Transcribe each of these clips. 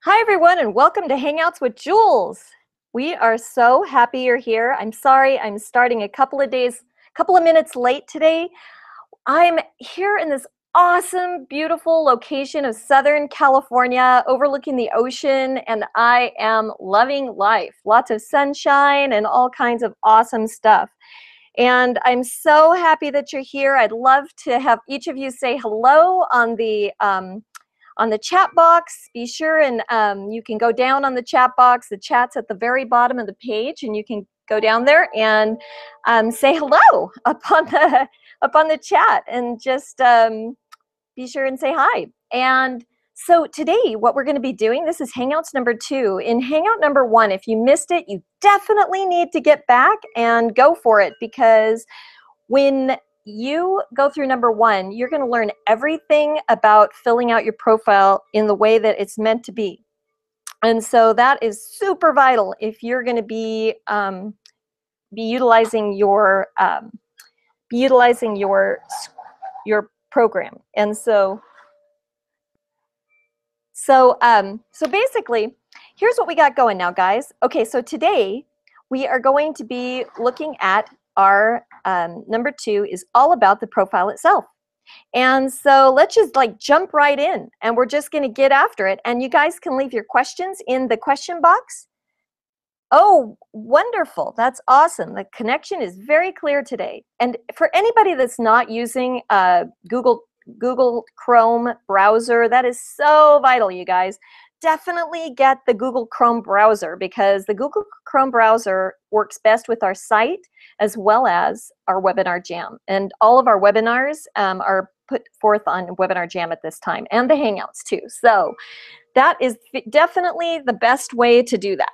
Hi everyone and welcome to Hangouts with Jules. We are so happy you're here. I'm sorry I'm starting a couple of minutes late today. I'm here in this awesome, beautiful location of Southern California overlooking the ocean, and I am loving life. Lots of sunshine and all kinds of awesome stuff. And I'm so happy that you're here. I'd love to have each of you say hello on the chat box. Be sure and you can go down on the chat box. The chat's at the very bottom of the page, and you can go down there and say hello up on the chat, and just be sure and say hi. And so today, what we're going to be doing, this is Hangouts number 2. In Hangout number 1, if you missed it, you definitely need to get back and go for it, because when you go through number 1, you're going to learn everything about filling out your profile in the way that it's meant to be. And so that is super vital if you're going to be utilizing your program. And so basically, here's what we got going now, guys. Okay, so today we are going to be looking at our number 2 is all about the profile itself. And so let's just jump right in, and we're just going to get after it. And you guys can leave your questions in the question box. Oh, wonderful. That's awesome. The connection is very clear today. And for anybody that's not using Google Chrome browser, that is so vital, you guys. Definitely get the Google Chrome browser, because the Google Chrome browser works best with our site as well as our Webinar Jam. And all of our webinars are put forth on Webinar Jam at this time, and the Hangouts too. So that is definitely the best way to do that.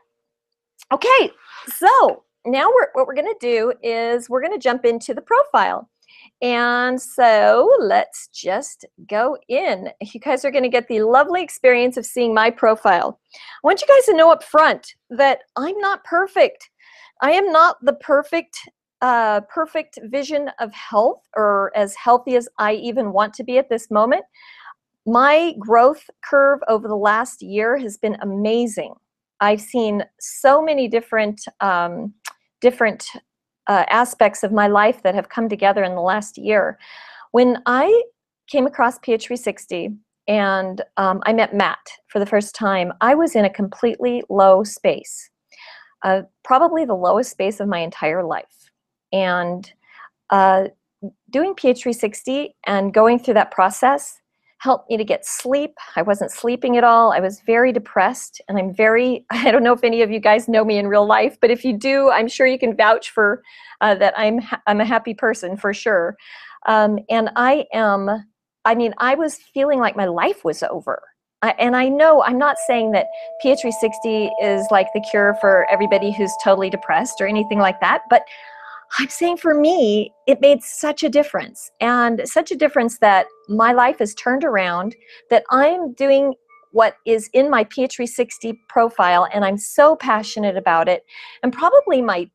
Okay, so now what we're going to do is we're going to jump into the profile. And so let's just go in. You guys are going to get the lovely experience of seeing my profile. I want you guys to know up front that I'm not perfect. I am not the perfect vision of health, or as healthy as I even want to be at this moment. My growth curve over the last year has been amazing. I've seen so many different aspects of my life that have come together in the last year. When I came across PH360 and I met Matt for the first time, I was in a completely low space, probably the lowest space of my entire life. And doing PH360 and going through that process helped me to get sleep. I wasn't sleeping at all. I was very depressed, and I don't know if any of you guys know me in real life, but if you do, I'm sure you can vouch for that I'm a happy person for sure. And I was feeling like my life was over. And I know I'm not saying that PH360 is like the cure for everybody who's totally depressed or anything like that, but I'm saying for me, it made such a difference, and such a difference that my life has turned around, that I'm doing what is in my PH360 profile, and I'm so passionate about it. And probably my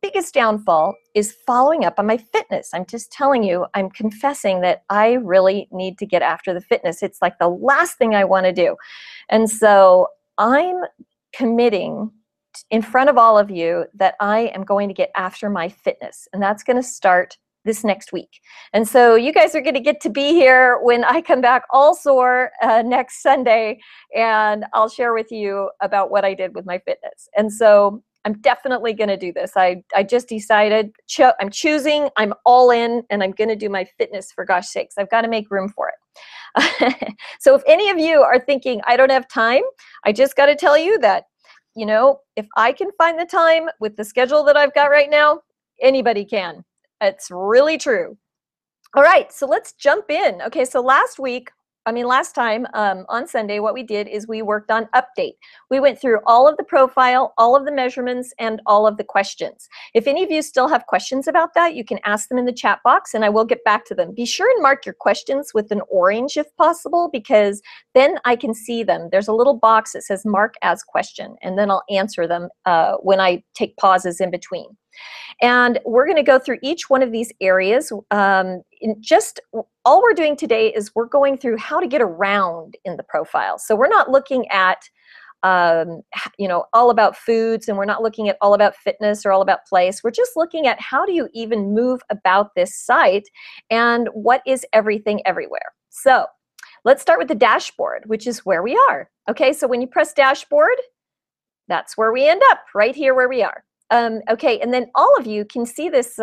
biggest downfall is following up on my fitness. I'm just telling you, I'm confessing that I really need to get after the fitness. It's like the last thing I want to do. And so I'm committing in front of all of you that I am going to get after my fitness, and that's going to start this next week. And so you guys are going to get to be here when I come back all sore next Sunday, and I'll share with you about what I did with my fitness. And so I'm definitely going to do this. I just decided, I'm choosing, I'm all in, and I'm going to do my fitness, for gosh sakes. I've got to make room for it. So if any of you are thinking, I don't have time, I just got to tell you that, you know, if I can find the time with the schedule that I've got right now, anybody can. It's really true. All right, so let's jump in. Okay, so last time on Sunday, what we did is we worked on update. We went through all of the profile, all of the measurements, and all of the questions. If any of you still have questions about that, you can ask them in the chat box, and I will get back to them. Be sure and mark your questions with an orange if possible, because then I can see them. There's a little box that says mark as question, and then I'll answer them when I take pauses in between. And we're going to go through each one of these areas. All we're doing today is we're going through how to get around in the profile. So we're not looking at you know, all about foods, and we're not looking at all about fitness or all about place. We're just looking at how do you even move about this site and what is everything everywhere. So let's start with the dashboard, which is where we are. Okay, so when you press dashboard, that's where we end up, right here where we are. Okay, and then all of you can see this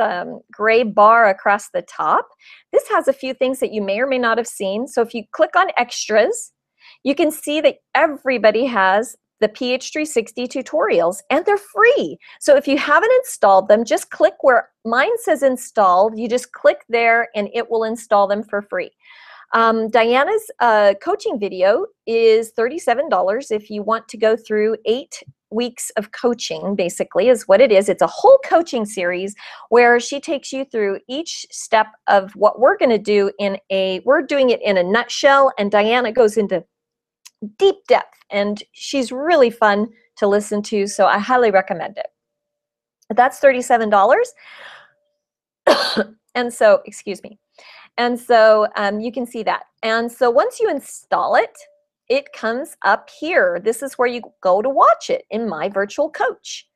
gray bar across the top. This has a few things that you may or may not have seen. So if you click on extras, you can see that everybody has the PH360 tutorials, and they're free. So if you haven't installed them, just click where mine says installed. You just click there and it will install them for free. Diana's coaching video is $37 if you want to go through 8 weeks of coaching, basically, is what it is. It's a whole coaching series where she takes you through each step of what we're going to do we're doing it in a nutshell, and Diana goes into deep depth, and she's really fun to listen to, so I highly recommend it. That's $37. And so, excuse me. And so you can see that. And so once you install it, it comes up here. This is where you go to watch it in My Virtual Coach.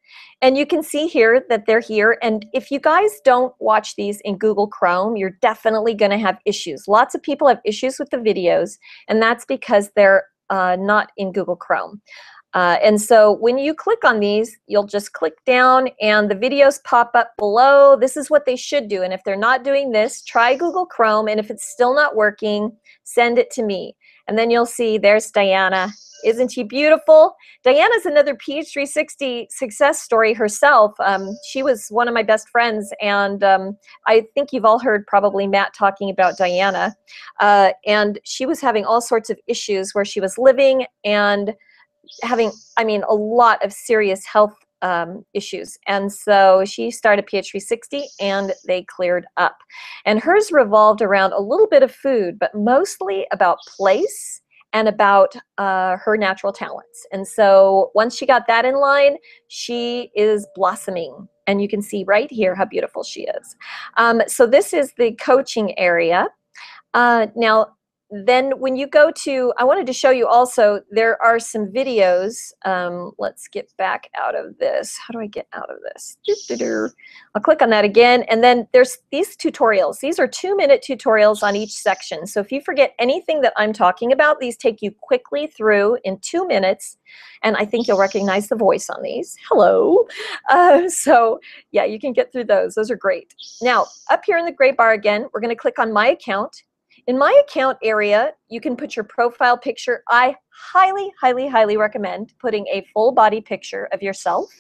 And you can see here that they're here. And if you guys don't watch these in Google Chrome, you're definitely going to have issues. Lots of people have issues with the videos, and that's because they're not in Google Chrome. And so when you click on these, you'll just click down and the videos pop up below. This is what they should do. And if they're not doing this, try Google Chrome. And if it's still not working, send it to me. And then you'll see there's Diana. Isn't she beautiful? Diana's another PH360 success story herself. She was one of my best friends. And I think you've all heard probably Matt talking about Diana. And she was having all sorts of issues where she was living and having, I mean, a lot of serious health issues. And so she started PH360 and they cleared up. And hers revolved around a little bit of food, but mostly about place and about her natural talents. And so once she got that in line, she is blossoming. And you can see right here how beautiful she is. So this is the coaching area. Now, then when you go to, I wanted to show you also, there are some videos. Let's get back out of this. How do I get out of this? I'll click on that again. And then there's these tutorials. These are 2-minute tutorials on each section. So if you forget anything that I'm talking about, these take you quickly through in 2 minutes. And I think you'll recognize the voice on these. Hello. So yeah, you can get through those. Those are great. Now, up here in the gray bar again, we're going to click on My Account. In My Account area, you can put your profile picture. I highly, highly, highly recommend putting a full body picture of yourself.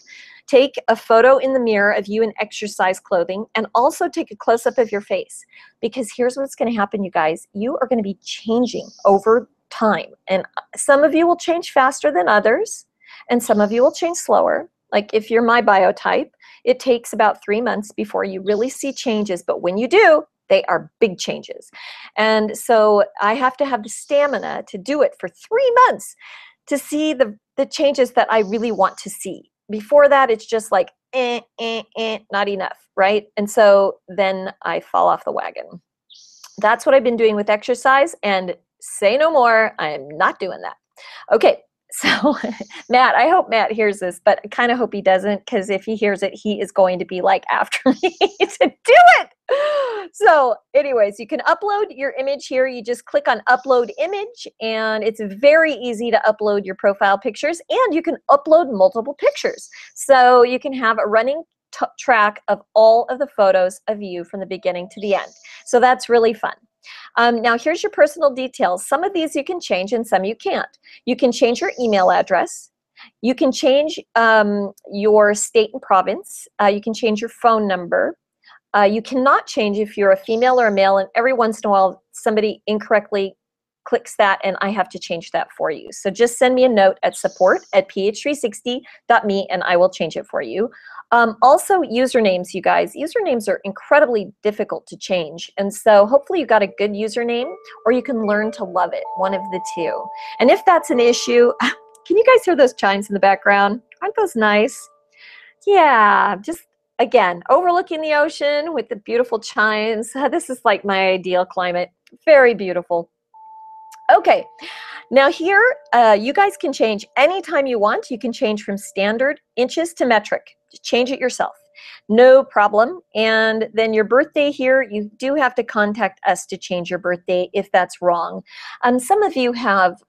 Take a photo in the mirror of you in exercise clothing, and also take a close-up of your face. Because here's what's going to happen, you guys. You are going to be changing over time. And some of you will change faster than others, and some of you will change slower. Like if you're my biotype, it takes about 3 months before you really see changes. But when you do, they are big changes. And so I have to have the stamina to do it for 3 months to see the changes that I really want to see. Before that, it's just like, not enough, right? And so then I fall off the wagon. That's what I've been doing with exercise, and say no more, I am not doing that. Okay. So Matt, I hope Matt hears this, but I kind of hope he doesn't, because if he hears it, he is going to be like after me to do it. So anyways, you can upload your image here. You just click on upload image, and it's very easy to upload your profile pictures, and you can upload multiple pictures. So you can have a running track of all of the photos of you from the beginning to the end. So that's really fun. Now here's your personal details. Some of these you can change and some you can't. You can change your email address. You can change your state and province. You can change your phone number. You cannot change if you're a female or a male, and every once in a while somebody incorrectly clicks that and I have to change that for you. So just send me a note at support@ph360.me and I will change it for you. Also, usernames, you guys. Usernames are incredibly difficult to change. And so hopefully you got a good username, or you can learn to love it, one of the two. And if that's an issue, can you guys hear those chimes in the background? Aren't those nice? Yeah, just again, overlooking the ocean with the beautiful chimes. This is like my ideal climate. Very beautiful. Okay, now here, you guys can change anytime you want. You can change from standard inches to metric. Just change it yourself. No problem. And then your birthday here, you do have to contact us to change your birthday if that's wrong. Some of you have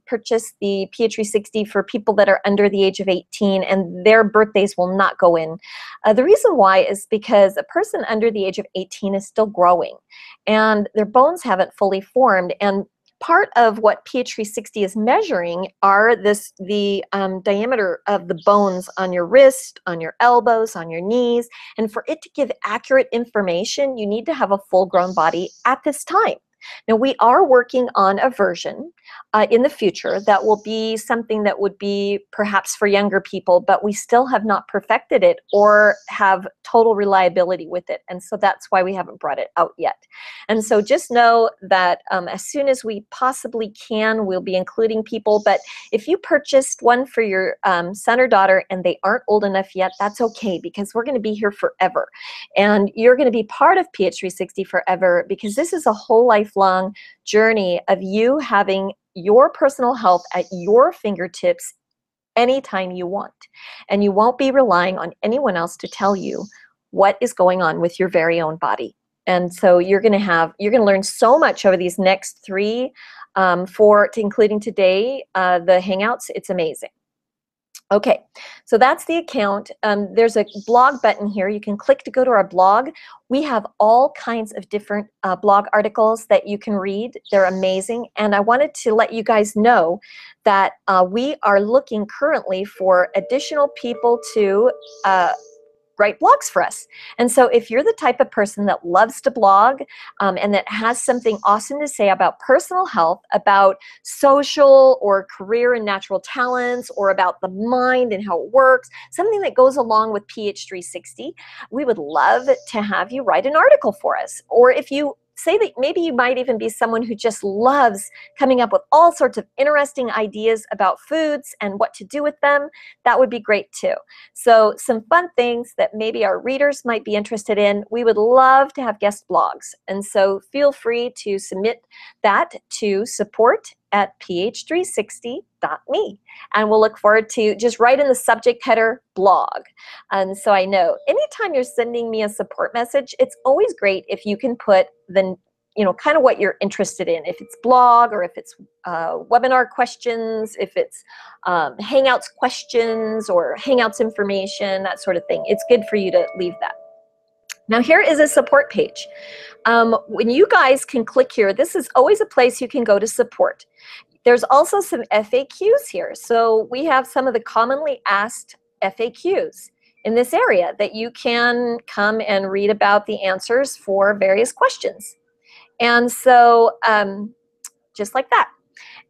purchased the PH360 for people that are under the age of 18, and their birthdays will not go in. The reason why is because a person under the age of 18 is still growing, and their bones haven't fully formed. And part of what PH360 is measuring are the diameter of the bones on your wrist, on your elbows, on your knees. And for it to give accurate information, you need to have a full-grown body at this time. Now, we are working on a version in the future that will be something that would be perhaps for younger people, but we still have not perfected it or have total reliability with it. And so that's why we haven't brought it out yet. And so just know that as soon as we possibly can, we'll be including people. But if you purchased one for your son or daughter and they aren't old enough yet, that's okay, because we're going to be here forever. And you're going to be part of PH360 forever, because this is a whole lifelong journey of you having your personal health at your fingertips anytime you want. And you won't be relying on anyone else to tell you what is going on with your very own body. And so you're going to learn so much over these next 3, including today, the Hangouts. It's amazing. Okay, so that's the account. There's a blog button here. You can click to go to our blog. We have all kinds of different blog articles that you can read. They're amazing. And I wanted to let you guys know that we are looking currently for additional people to write blogs for us. And so if you're the type of person that loves to blog and that has something awesome to say about personal health, about social or career and natural talents, or about the mind and how it works, something that goes along with PH360, we would love to have you write an article for us. Or if you say that maybe you might even be someone who just loves coming up with all sorts of interesting ideas about foods and what to do with them, that would be great too. So some fun things that maybe our readers might be interested in. We would love to have guest blogs. And so feel free to submit that to support@ph360.me. And we'll look forward to just write in the subject header blog. And so I know anytime you're sending me a support message, it's always great if you can put the, kind of what you're interested in. If it's blog, or if it's webinar questions, if it's Hangouts questions or Hangouts information, that sort of thing. It's good for you to leave that. Now here is a support page. When you guys can click here, this is always a place you can go to support. There's also some FAQs here. So we have some of the commonly asked FAQs in this area that you can come and read about the answers for various questions. And so just like that.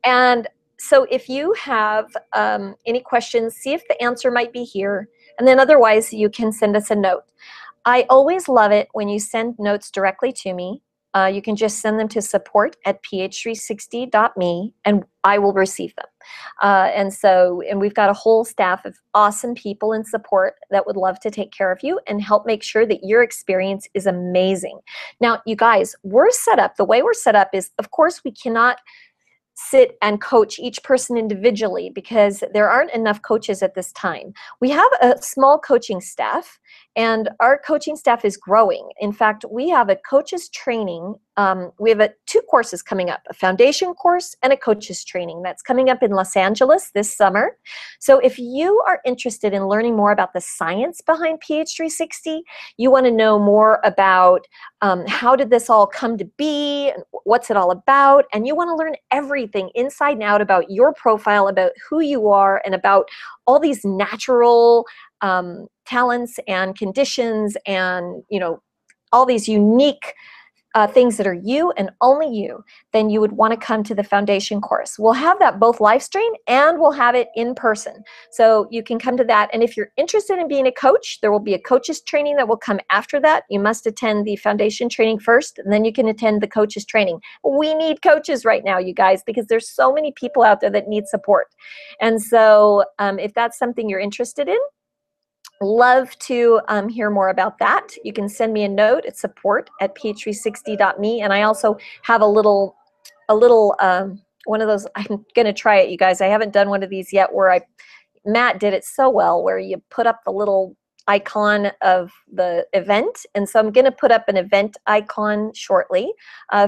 And so if you have any questions, see if the answer might be here. And then otherwise, you can send us a note. I always love it when you send notes directly to me. You can just send them to support@ph360.me, and I will receive them. And we've got a whole staff of awesome people in support that would love to take care of you and help make sure that your experience is amazing. Now, you guys, the way we're set up is, of course, we cannot sit and coach each person individually because there aren't enough coaches at this time. We have a small coaching staff, and our coaching staff is growing. In fact, we have a coaches training. We have 2 courses coming up, a foundation course and a coaches training that's coming up in Los Angeles this summer. So if you are interested in learning more about the science behind PH360, you want to know more about how did this all come to be, and what's it all about, and you want to learn everything inside and out about your profile, about who you are, and about all these natural talents and conditions and all these unique things that are you and only you, then you would want to come to the foundation course. We'll have that both live stream and we'll have it in person. So you can come to that. And if you're interested in being a coach, there will be a coaches training that will come after that. You must attend the foundation training first, and then you can attend the coaches training. We need coaches right now, you guys, because there's so many people out there that need support. And so if that's something you're interested in, love to hear more about that. You can send me a note at support@ph360.me, and I also have a little one of those, I'm going to try it, you guys. I haven't done one of these yet where Matt did it so well, where you put up the little icon of the event. And so I'm going to put up an event icon shortly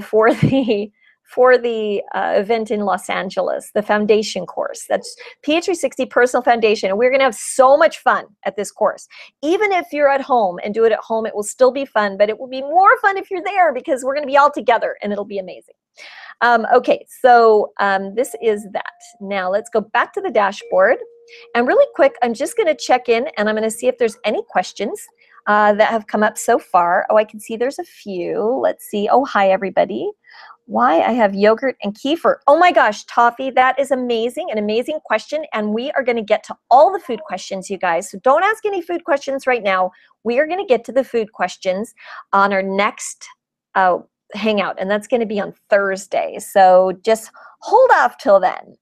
for the event in Los Angeles, the foundation course. That's PH360 Personal Foundation. And we're going to have so much fun at this course. Even if you're at home and do it at home, it will still be fun, but it will be more fun if you're there because we're going to be all together and it'll be amazing. Okay, so this is that. Now let's go back to the dashboard. And really quick, I'm just going to check in and I'm going to see if there's any questions that have come up so far. Oh, I can see there's a few. Let's see. Oh, hi, everybody. Why I have yogurt and kefir. Oh my gosh, Toffee, that is amazing, an amazing question. And we are going to get to all the food questions, you guys. So don't ask any food questions right now. We are going to get to the food questions on our next Hangout, and that's going to be on Thursday. So just hold off till then.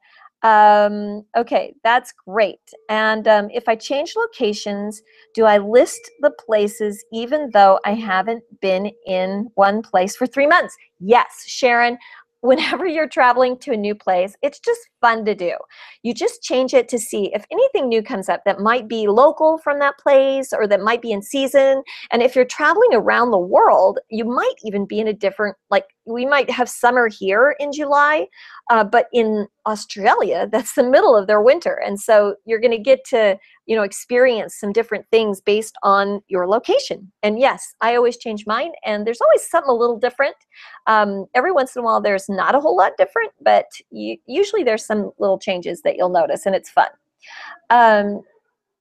Okay, that's great. And if I change locations, do I list the places even though I haven't been in one place for 3 months? Yes, Sharon. Whenever you're traveling to a new place, it's just fun to do. You just change it to see if anything new comes up that might be local from that place or that might be in season. And if you're traveling around the world, you might even be in a different, like we might have summer here in July, but in Australia, that's the middle of their winter. And so you're going to get to, you know, experience some different things based on your location. And yes, I always change mine, and there's always something a little different. Every once in a while, there's not a whole lot different, but usually there's some little changes that you'll notice, and it's fun.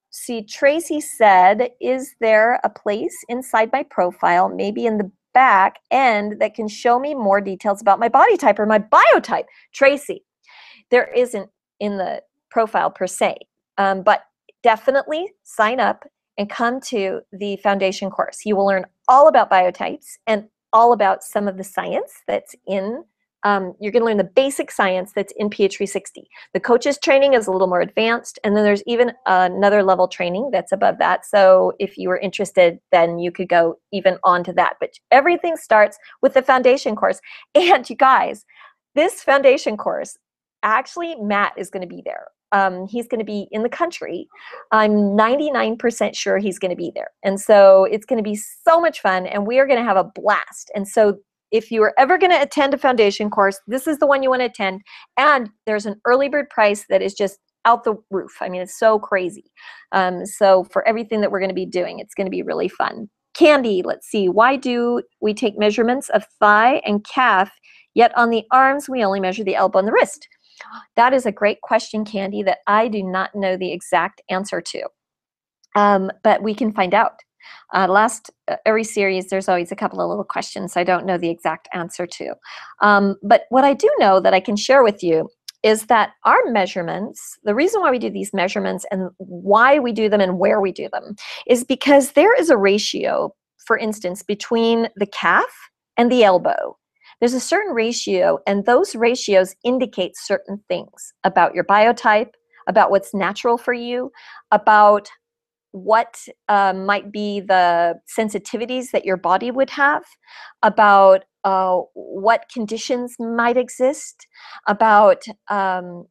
See, Tracy said, is there a place inside my profile, maybe in the back end, that can show me more details about my body type or my biotype? Tracy, there isn't in the profile per se, but definitely sign up and come to the foundation course. You will learn all about biotypes and all about some of the science that's in, you're going to learn the basic science that's in PH360. The coaches training is a little more advanced, and then there's even another level training that's above that. So if you were interested, then you could go even on to that. But everything starts with the foundation course. And you guys, this foundation course, actually, Matt is going to be there. He's going to be in the country. I'm 99% sure he's going to be there. And so it's going to be so much fun, and we are going to have a blast. And so if you are ever going to attend a foundation course, this is the one you want to attend. And there's an early bird price that is just out the roof. I mean, it's so crazy. So for everything that we're going to be doing, it's going to be really fun. Candy, let's see. Why do we take measurements of thigh and calf, yet on the arms, we only measure the elbow and the wrist? That is a great question, Candy, that I do not know the exact answer to. But we can find out. Every series, there's always a couple of little questions I don't know the exact answer to. But what I do know that I can share with you is that our measurements, the reason why we do these measurements and why we do them and where we do them is because there is a ratio, for instance, between the calf and the elbow. There's a certain ratio, and those ratios indicate certain things about your biotype, about what's natural for you, about what might be the sensitivities that your body would have, about what conditions might exist, about, and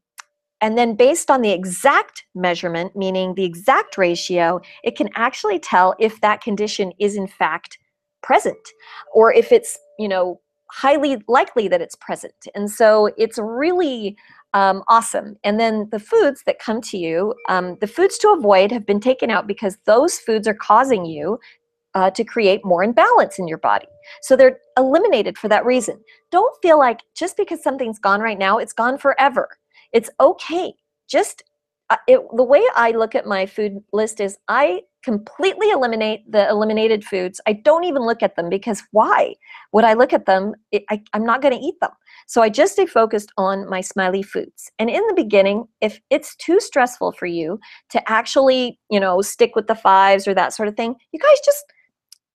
then based on the exact measurement, meaning the exact ratio, it can actually tell if that condition is in fact present, or if it's, you know, highly likely that it's present. And so it's really awesome. And then the foods that come to you, the foods to avoid have been taken out because those foods are causing you to create more imbalance in your body. So they're eliminated for that reason. Don't feel like just because something's gone right now, it's gone forever. It's okay. Just the way I look at my food list is I completely eliminate the eliminated foods. I don't even look at them, because why? Would I look at them? I'm not going to eat them. So I just stay focused on my smiley foods. And in the beginning, if it's too stressful for you to actually, you know, stick with the 5s or that sort of thing, you guys just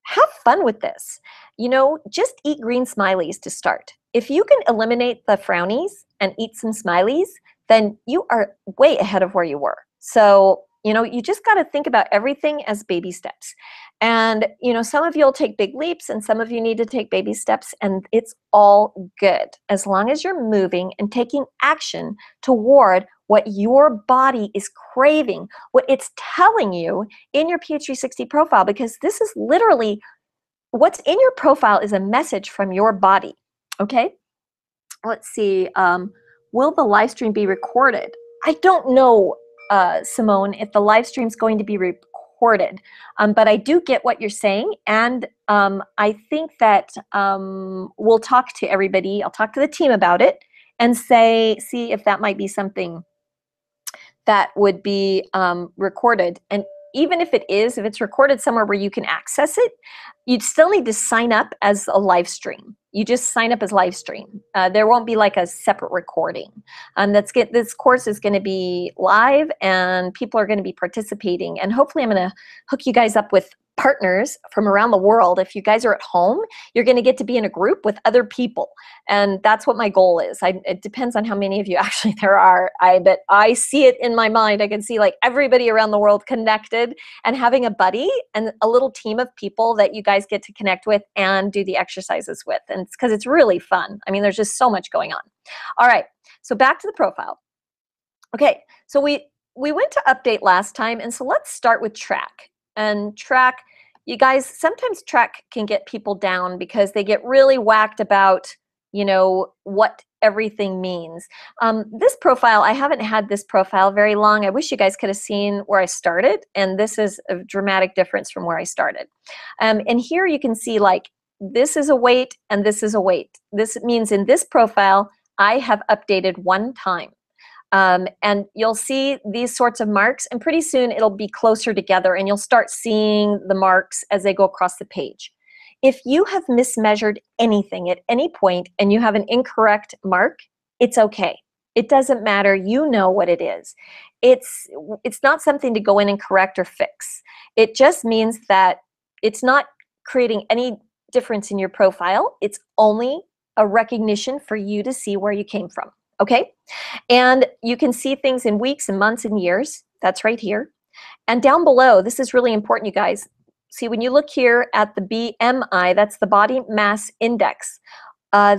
have fun with this. You know, just eat green smileys to start. If you can eliminate the frownies and eat some smileys, then you are way ahead of where you were. So, You know, you just got to think about everything as baby steps. And, you know, some of you will take big leaps and some of you need to take baby steps, and it's all good as long as you're moving and taking action toward what your body is craving, what it's telling you in your PH360 profile, because this is literally what's in your profile is a message from your body. Okay? Let's see. Will the live stream be recorded? I don't know, Simone, if the live stream is going to be recorded, but I do get what you're saying, and I think that we'll talk to everybody. I'll talk to the team about it and see if that might be something that would be recorded. And even if it's recorded somewhere where you can access it, you'd still need to sign up as a live stream. You just sign up as live stream. There won't be like a separate recording. This course is going to be live, and people are going to be participating. And hopefully I'm going to hook you guys up with partners from around the world. If you guys are at home, you're going to get to be in a group with other people. And that's what my goal is. It depends on how many of you actually there are. But I see it in my mind. I can see like everybody around the world connected and having a buddy and a little team of people that you guys get to connect with and do the exercises with. And it's because it's really fun. I mean, there's just so much going on. All right. So back to the profile. Okay. So we went to update last time. And so let's start with track. And track, you guys, sometimes track can get people down because they get really whacked about, you know, what everything means. This profile, I haven't had this profile very long. I wish you guys could have seen where I started. And this is a dramatic difference from where I started. And here you can see like, this is a weight and this is a weight. This means in this profile, I have updated one time. And you'll see these sorts of marks, and pretty soon it'll be closer together and you'll start seeing the marks as they go across the page. If you have mismeasured anything at any point and you have an incorrect mark, it's okay. It doesn't matter. You know what it is. It's not something to go in and correct or fix. It just means that it's not creating any difference in your profile. It's only a recognition for you to see where you came from. Okay? And you can see things in weeks and months and years. That's right here. And down below, this is really important, you guys. See, when you look here at the BMI, that's the body mass index.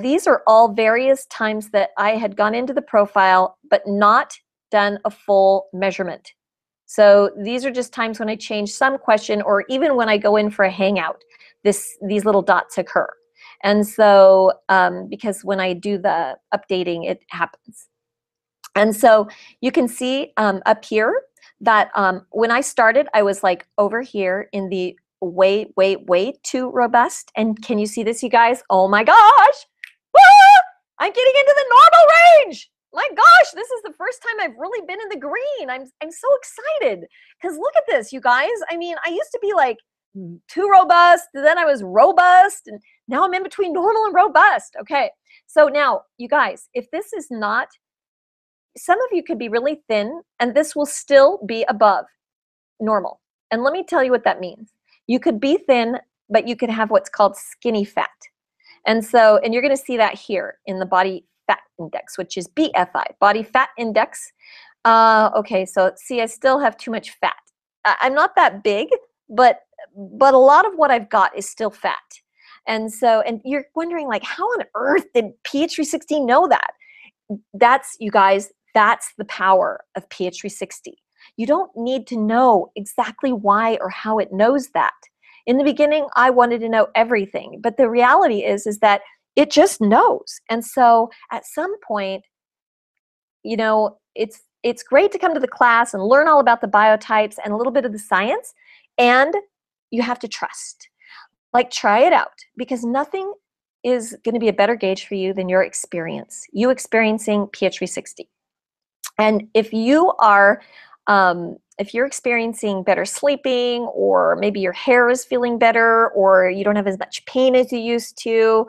These are all various times that I had gone into the profile, but not done a full measurement. So these are just times when I change some question, or even when I go in for a hangout, these little dots occur. And so, because when I do the updating, it happens. And so you can see up here that when I started, I was like over here in the way too robust. And can you see this, you guys? Oh my gosh! Woo! I'm getting into the normal range. My gosh, this is the first time I've really been in the green. I'm so excited because look at this, you guys. I mean, I used to be like too robust, then I was robust, and now I'm in between normal and robust. Okay, so now you guys, if this is not, some of you could be really thin and this will still be above normal. And let me tell you what that means. You could be thin, but you could have what's called skinny fat. And so, and you're going to see that here in the body fat index, which is BFI, body fat index. Okay, so see, I still have too much fat. I'm not that big, but a lot of what I've got is still fat. And so, and you're wondering like, how on earth did PH360 know that? That's, you guys, that's the power of PH360. You don't need to know exactly why or how it knows that. In the beginning, I wanted to know everything, but the reality is that it just knows. And so at some point, you know, it's great to come to the class and learn all about the biotypes and a little bit of the science, and you have to trust. Like, try it out, because nothing is going to be a better gauge for you than your experience, you experiencing PH360. And if you are, if you're experiencing better sleeping, or maybe your hair is feeling better, or you don't have as much pain as you used to,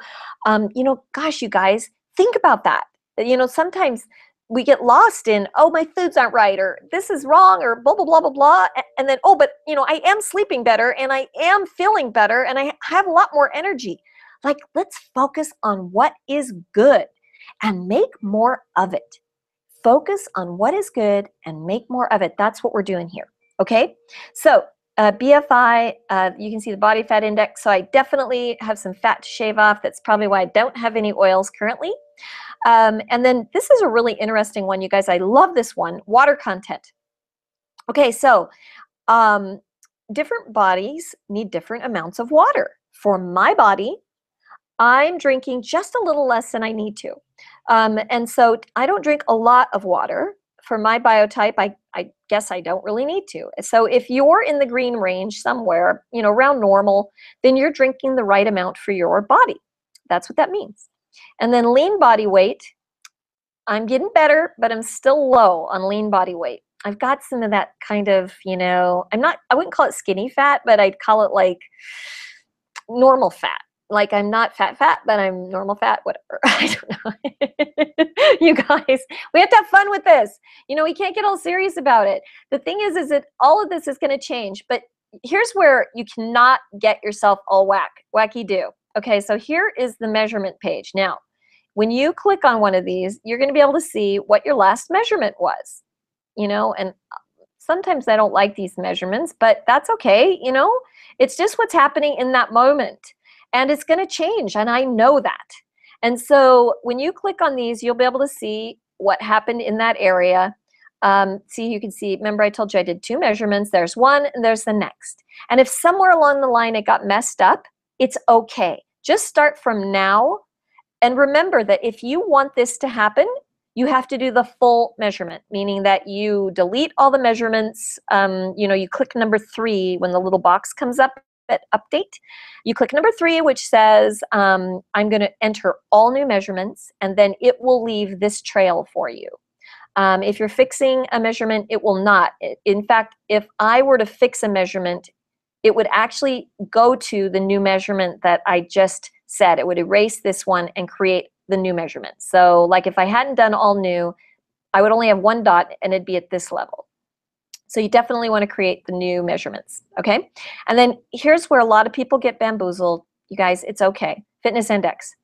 you know, gosh, you guys, think about that. You know, sometimes we get lost in, oh, my foods aren't right, or this is wrong, or blah, blah, blah, blah, blah. And then, oh, but, you know, I am sleeping better, and I am feeling better, and I have a lot more energy. Like, let's focus on what is good and make more of it. Focus on what is good and make more of it. That's what we're doing here. Okay, so BFI, you can see the body fat index. So I definitely have some fat to shave off. That's probably why I don't have any oils currently. And then this is a really interesting one, you guys. I love this one, water content. Okay, so different bodies need different amounts of water. For my body, I'm drinking just a little less than I need to. And so I don't drink a lot of water. For my biotype, I guess I don't really need to. So if you're in the green range somewhere, you know, around normal, then you're drinking the right amount for your body. That's what that means. And then lean body weight, I'm getting better, but I'm still low on lean body weight. I've got some of that kind of, you know, I wouldn't call it skinny fat, but I'd call it like normal fat. Like I'm not fat, but I'm normal fat, whatever. I don't know. You guys, we have to have fun with this. You know, we can't get all serious about it. The thing is that all of this is going to change, but here's where you cannot get yourself all wacky do. Okay, so here is the measurement page. Now, when you click on one of these, you're going to be able to see what your last measurement was, you know, and sometimes I don't like these measurements, but that's okay. You know, it's just what's happening in that moment. And it's going to change, and I know that. And so when you click on these, you'll be able to see what happened in that area. See, you can see, remember I told you I did 2 measurements. There's one and there's the next. And if somewhere along the line it got messed up, it's okay. Just start from now. And remember that if you want this to happen, you have to do the full measurement, meaning that you delete all the measurements. You know, you click number 3 when the little box comes up. Update, you click number 3, which says I'm going to enter all new measurements, and then it will leave this trail for you. If you're fixing a measurement, it will not. In fact, if I were to fix a measurement, it would actually go to the new measurement that I just said. It would erase this one and create the new measurement. So like if I hadn't done all new, I would only have 1 dot and it'd be at this level. So you definitely want to create the new measurements, okay? And then here's where a lot of people get bamboozled. You guys, it's okay. Fitness index.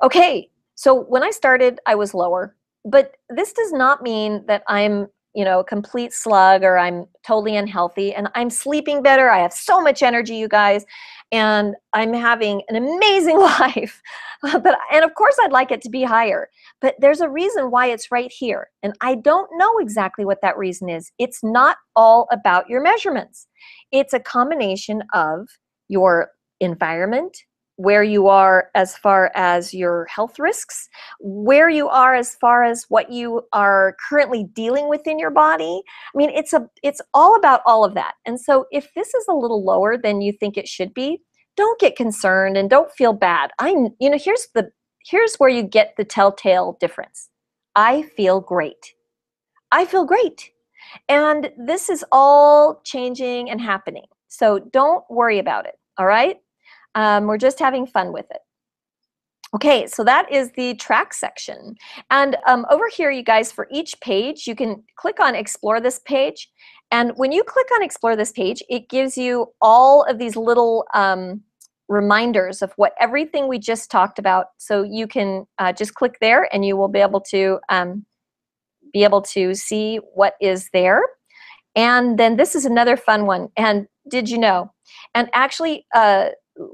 Okay, so when I started, I was lower, but this does not mean that I'm, you know, a complete slug or I'm totally unhealthy, and I'm sleeping better. I have so much energy, you guys, and I'm having an amazing life. And of course I'd like it to be higher, but there's a reason why it's right here. And I don't know exactly what that reason is. It's not all about your measurements. It's a combination of your environment, where you are as far as your health risks, where you are as far as what you are currently dealing with in your body. I mean, it's all about all of that. And so if this is a little lower than you think it should be, don't get concerned and don't feel bad. You know, here's where you get the telltale difference. I feel great. I feel great. And this is all changing and happening. So don't worry about it, all right? We're just having fun with it. Okay, so that is the track section. And over here, you guys, for each page, you can click on Explore this page. And when you click on Explore this page, it gives you all of these little reminders of everything we just talked about. So you can just click there and you will be able to see what is there. And then this is another fun one. And did you know? And actually,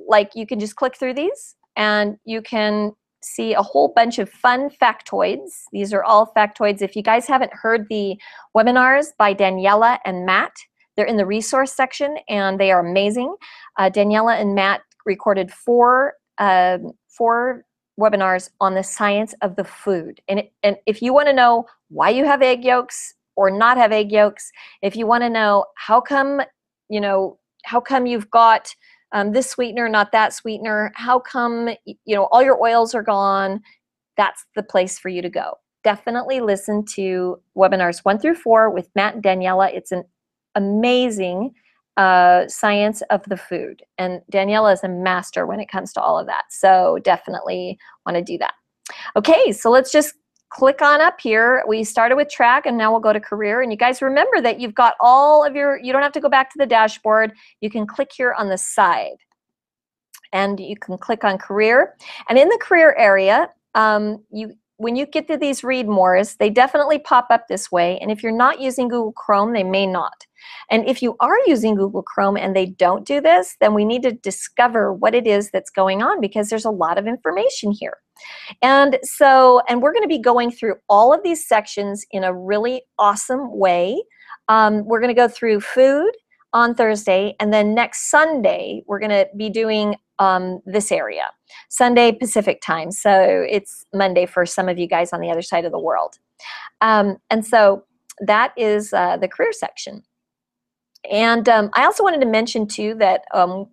like you can just click through these and you can see a whole bunch of fun factoids. These are all factoids. If you guys haven't heard the webinars by Daniela and Matt, they're in the resource section and they are amazing. Daniela and Matt recorded four webinars on the science of the food. And if you want to know why you have egg yolks or not have egg yolks, if you want to know how come you've got this sweetener, not that sweetener, how come, all your oils are gone, that's the place for you to go. Definitely listen to webinars 1 through 4 with Matt and Daniela. It's an amazing science of the food. And Daniela is a master when it comes to all of that. So definitely want to do that. Okay, so let's just click on up here. We started with track and now we'll go to career. And you guys remember that you've got all of you don't have to go back to the dashboard. You can click here on the side and you can click on career. And in the career area, when you get to these read mores, they definitely pop up this way. And if you're not using Google Chrome, they may not. And if you are using Google Chrome and they don't do this, then we need to discover what it is that's going on, because there's a lot of information here. And we're going to be going through all of these sections in a really awesome way. We're going to go through food on Thursday, and then next Sunday, we're going to be doing this area, Sunday Pacific time. So it's Monday for some of you guys on the other side of the world. And so that is the career section. And I also wanted to mention too that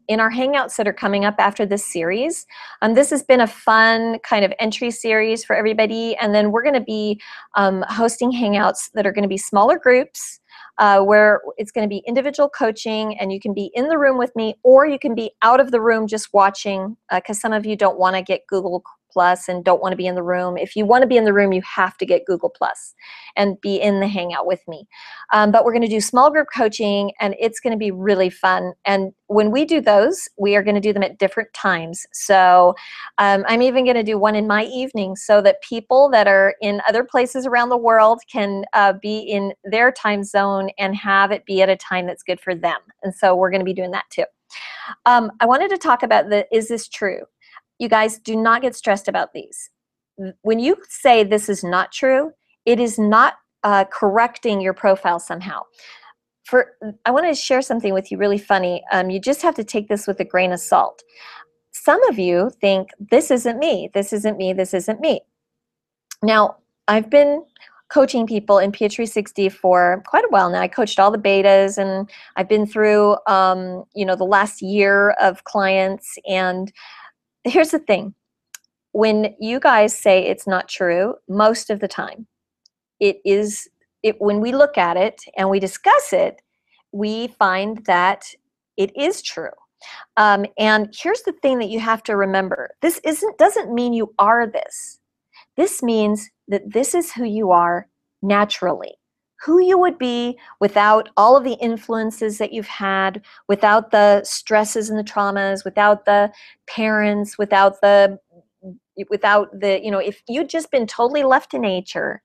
in our Hangouts that are coming up after this series, this has been a fun kind of entry series for everybody. And then we're going to be hosting Hangouts that are going to be smaller groups, where it's going to be individual coaching, and you can be in the room with me, or you can be out of the room just watching, because some of you don't want to get Google Plus and don't want to be in the room. If you want to be in the room, you have to get Google Plus and be in the Hangout with me. But we're going to do small group coaching, and it's going to be really fun. And when we do those, we are going to do them at different times. So I'm even going to do one in my evening, so that people that are in other places around the world can be in their time zone and have it be at a time that's good for them. And so we're going to be doing that too. I wanted to talk about is this true? You guys, do not get stressed about these. When you say this is not true, it is not correcting your profile somehow. I want to share something with you really funny. You just have to take this with a grain of salt. Some of you think, this isn't me, this isn't me, this isn't me. Now, I've been coaching people in PH360 for quite a while now. I coached all the betas, and I've been through the last year of clients. And here's the thing. When you guys say it's not true, most of the time, when we look at it and we discuss it, we find that it is true. And here's the thing that you have to remember. This doesn't mean you are this. This means that this is who you are naturally. Who you would be without all of the influences that you've had, without the stresses and the traumas, without the parents, without the, if you'd just been totally left to nature.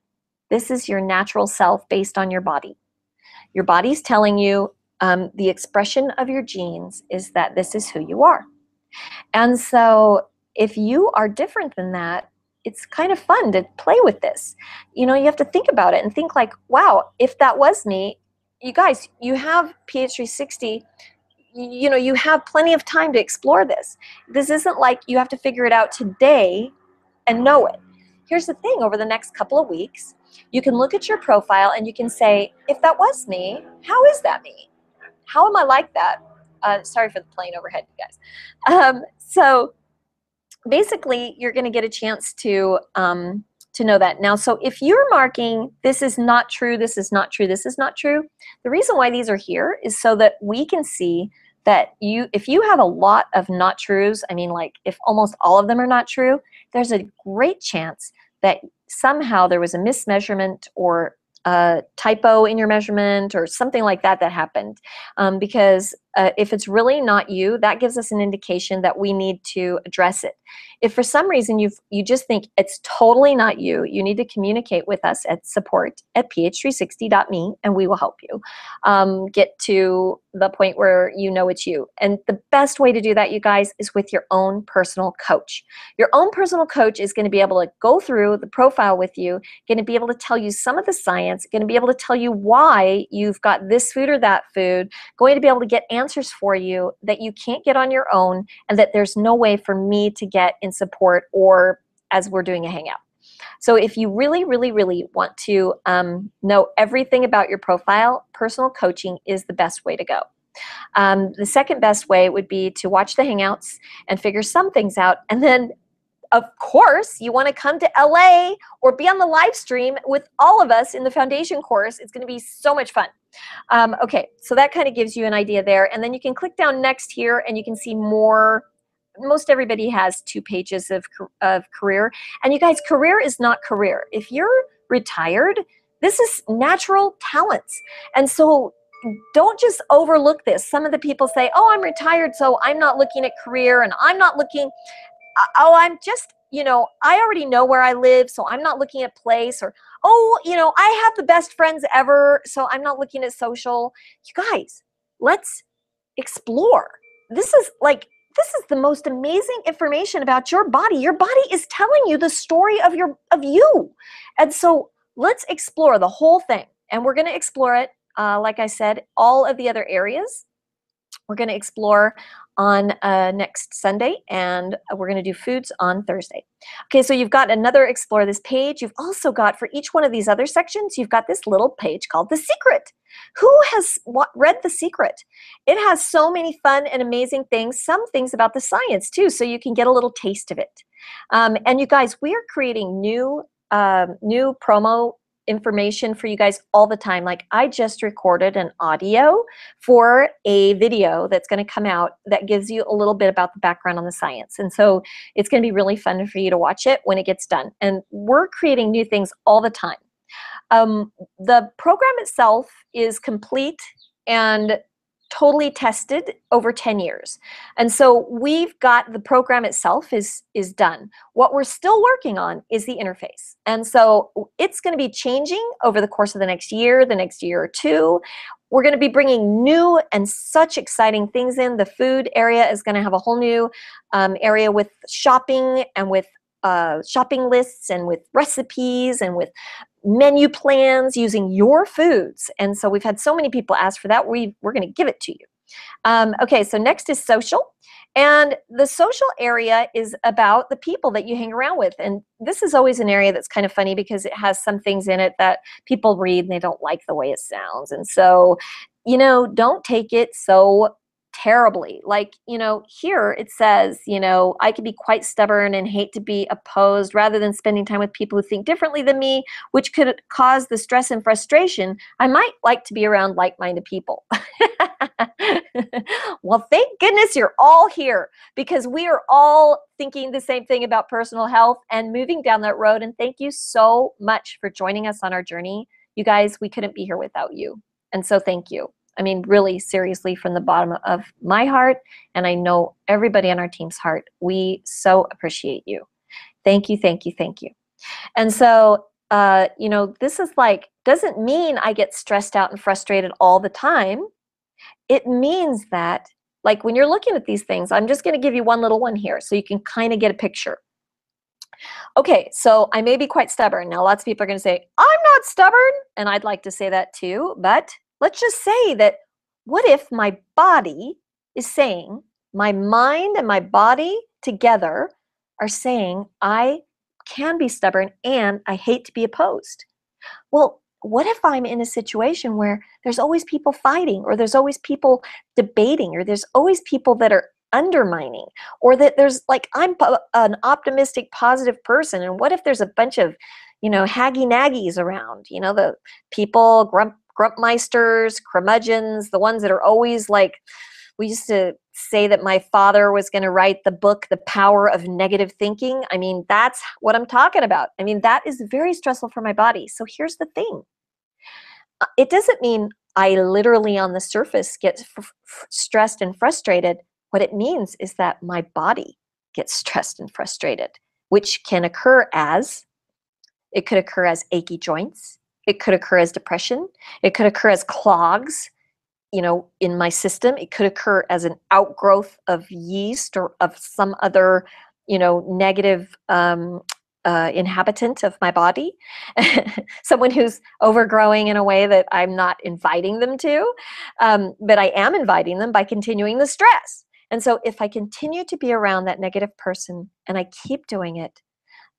This is your natural self based on your body. Your body's telling you, the expression of your genes is that this is who you are. And so if you are different than that, it's kind of fun to play with this. You have to think about it and think like, wow, if that was me, you guys, you have PH360, you have plenty of time to explore this. This isn't like you have to figure it out today and know it. Here's the thing, over the next couple of weeks, you can look at your profile and you can say, if that was me, how is that me? How am I like that? Sorry for the plane overhead, you guys. So basically, you're going to get a chance to know that. Now, so if you're marking, this is not true, this is not true, this is not true, the reason why these are here is so that we can see that if you have a lot of not trues, I mean, like if almost all of them are not true, there's a great chance that somehow there was a mismeasurement or a typo in your measurement or something like that happened. Because if it's really not you, that gives us an indication that we need to address it. If for some reason you just think it's totally not you, you need to communicate with us at support@ph360.me, and we will help you get to the point where you know it's you. And the best way to do that, you guys, is with your own personal coach. Your own personal coach is going to be able to go through the profile with you, going to be able to tell you some of the science, going to be able to tell you why you've got this food or that food, going to be able to get answers for you that you can't get on your own, and that there's no way for me to get in support or as we're doing a hangout. So if you really, really, really want to know everything about your profile, personal coaching is the best way to go. The second best way would be to watch the Hangouts and figure some things out. And then, of course, you want to come to LA or be on the live stream with all of us in the foundation course. It's going to be so much fun. Okay, so that kind of gives you an idea there. And then you can click down next here and you can see more. Most everybody has 2 pages of career. And you guys, career is not career. If you're retired, this is natural talents. And so don't just overlook this. Some of the people say, oh, I'm retired, so I'm not looking at career, and I'm not looking, oh, I'm just, I already know where I live, so I'm not looking at place, or, oh, I have the best friends ever, so I'm not looking at social. You guys, let's explore. This is the most amazing information about your body. Your body is telling you the story of you. And so let's explore the whole thing. And we're going to explore it, like I said, all of the other areas. We're going to explore on next Sunday, and we're going to do foods on Thursday. Okay, so you've got another Explore This page. You've also got, for each one of these other sections, you've got this little page called The Secret. Who has read The Secret? It has so many fun and amazing things, some things about the science too, so you can get a little taste of it. And you guys, we are creating new promo information for you guys all the time. Like, I just recorded an audio for a video that's going to come out that gives you a little bit about the background on the science. And so it's going to be really fun for you to watch it when it gets done. And we're creating new things all the time. The program itself is complete and totally tested over 10 years. And so we've got the program itself is done. What we're still working on is the interface. And so it's going to be changing over the course of the next year or two. We're going to be bringing new and such exciting things in. The food area is going to have a whole new area with shopping and with shopping lists and with recipes and with menu plans using your foods. And so we've had so many people ask for that. We're going to give it to you. Okay, so next is social. And the social area is about the people that you hang around with. And this is always an area that's kind of funny because it has some things in it that people read and they don't like the way it sounds. And so, don't take it so terribly. Like, here it says, I can be quite stubborn and hate to be opposed rather than spending time with people who think differently than me, which could cause the stress and frustration. I might like to be around like-minded people. Well, thank goodness you're all here, because we are all thinking the same thing about personal health and moving down that road. And thank you so much for joining us on our journey. You guys, we couldn't be here without you. And so thank you. I mean, really, seriously, from the bottom of my heart, and I know everybody on our team's heart, we so appreciate you. Thank you, thank you, thank you. And so, this is doesn't mean I get stressed out and frustrated all the time. It means that, like, when you're looking at these things, I'm just going to give you one little one here so you can kind of get a picture. Okay, so I may be quite stubborn. Now, lots of people are going to say, I'm not stubborn, and I'd like to say that too, but let's just say that, what if my body is saying, my mind and my body together are saying, I can be stubborn and I hate to be opposed? Well, what if I'm in a situation where there's always people fighting, or there's always people debating, or there's always people that are undermining, or that there's I'm an optimistic, positive person, and what if there's a bunch of, haggy-naggies around, the people, grumpmeisters, curmudgeons, the ones that are always we used to say that my father was going to write the book, The Power of Negative Thinking. I mean, that's what I'm talking about. I mean, that is very stressful for my body. So here's the thing. It doesn't mean I literally on the surface get stressed and frustrated. What it means is that my body gets stressed and frustrated, which can occur as, it could occur as achy joints. It could occur as depression. It could occur as clogs, in my system. It could occur as an outgrowth of yeast or of some other, negative inhabitant of my body. Someone who's overgrowing in a way that I'm not inviting them to, but I am inviting them by continuing the stress. And so if I continue to be around that negative person and I keep doing it,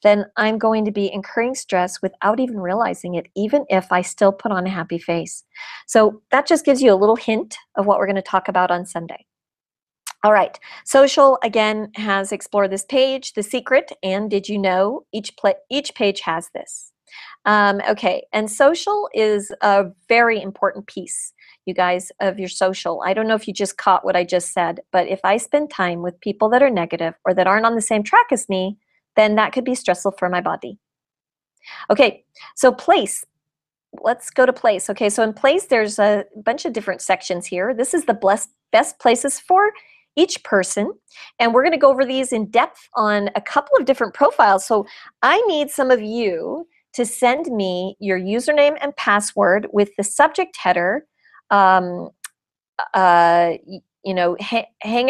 then I'm going to be incurring stress without even realizing it, even if I still put on a happy face. So that just gives you a little hint of what we're going to talk about on Sunday. All right, social, again, has Explore This page, The Secret, and Did You Know? Each page has this. Okay, and social is a very important piece, you guys, of your social. I don't know if you just caught what I just said, but if I spend time with people that are negative or that aren't on the same track as me, then that could be stressful for my body. Okay, so place. Let's go to place. Okay, so in place, there's a bunch of different sections here. This is the best places for each person, and we're going to go over these in depth on a couple of different profiles. So I need some of you to send me your username and password with the subject header, um, hang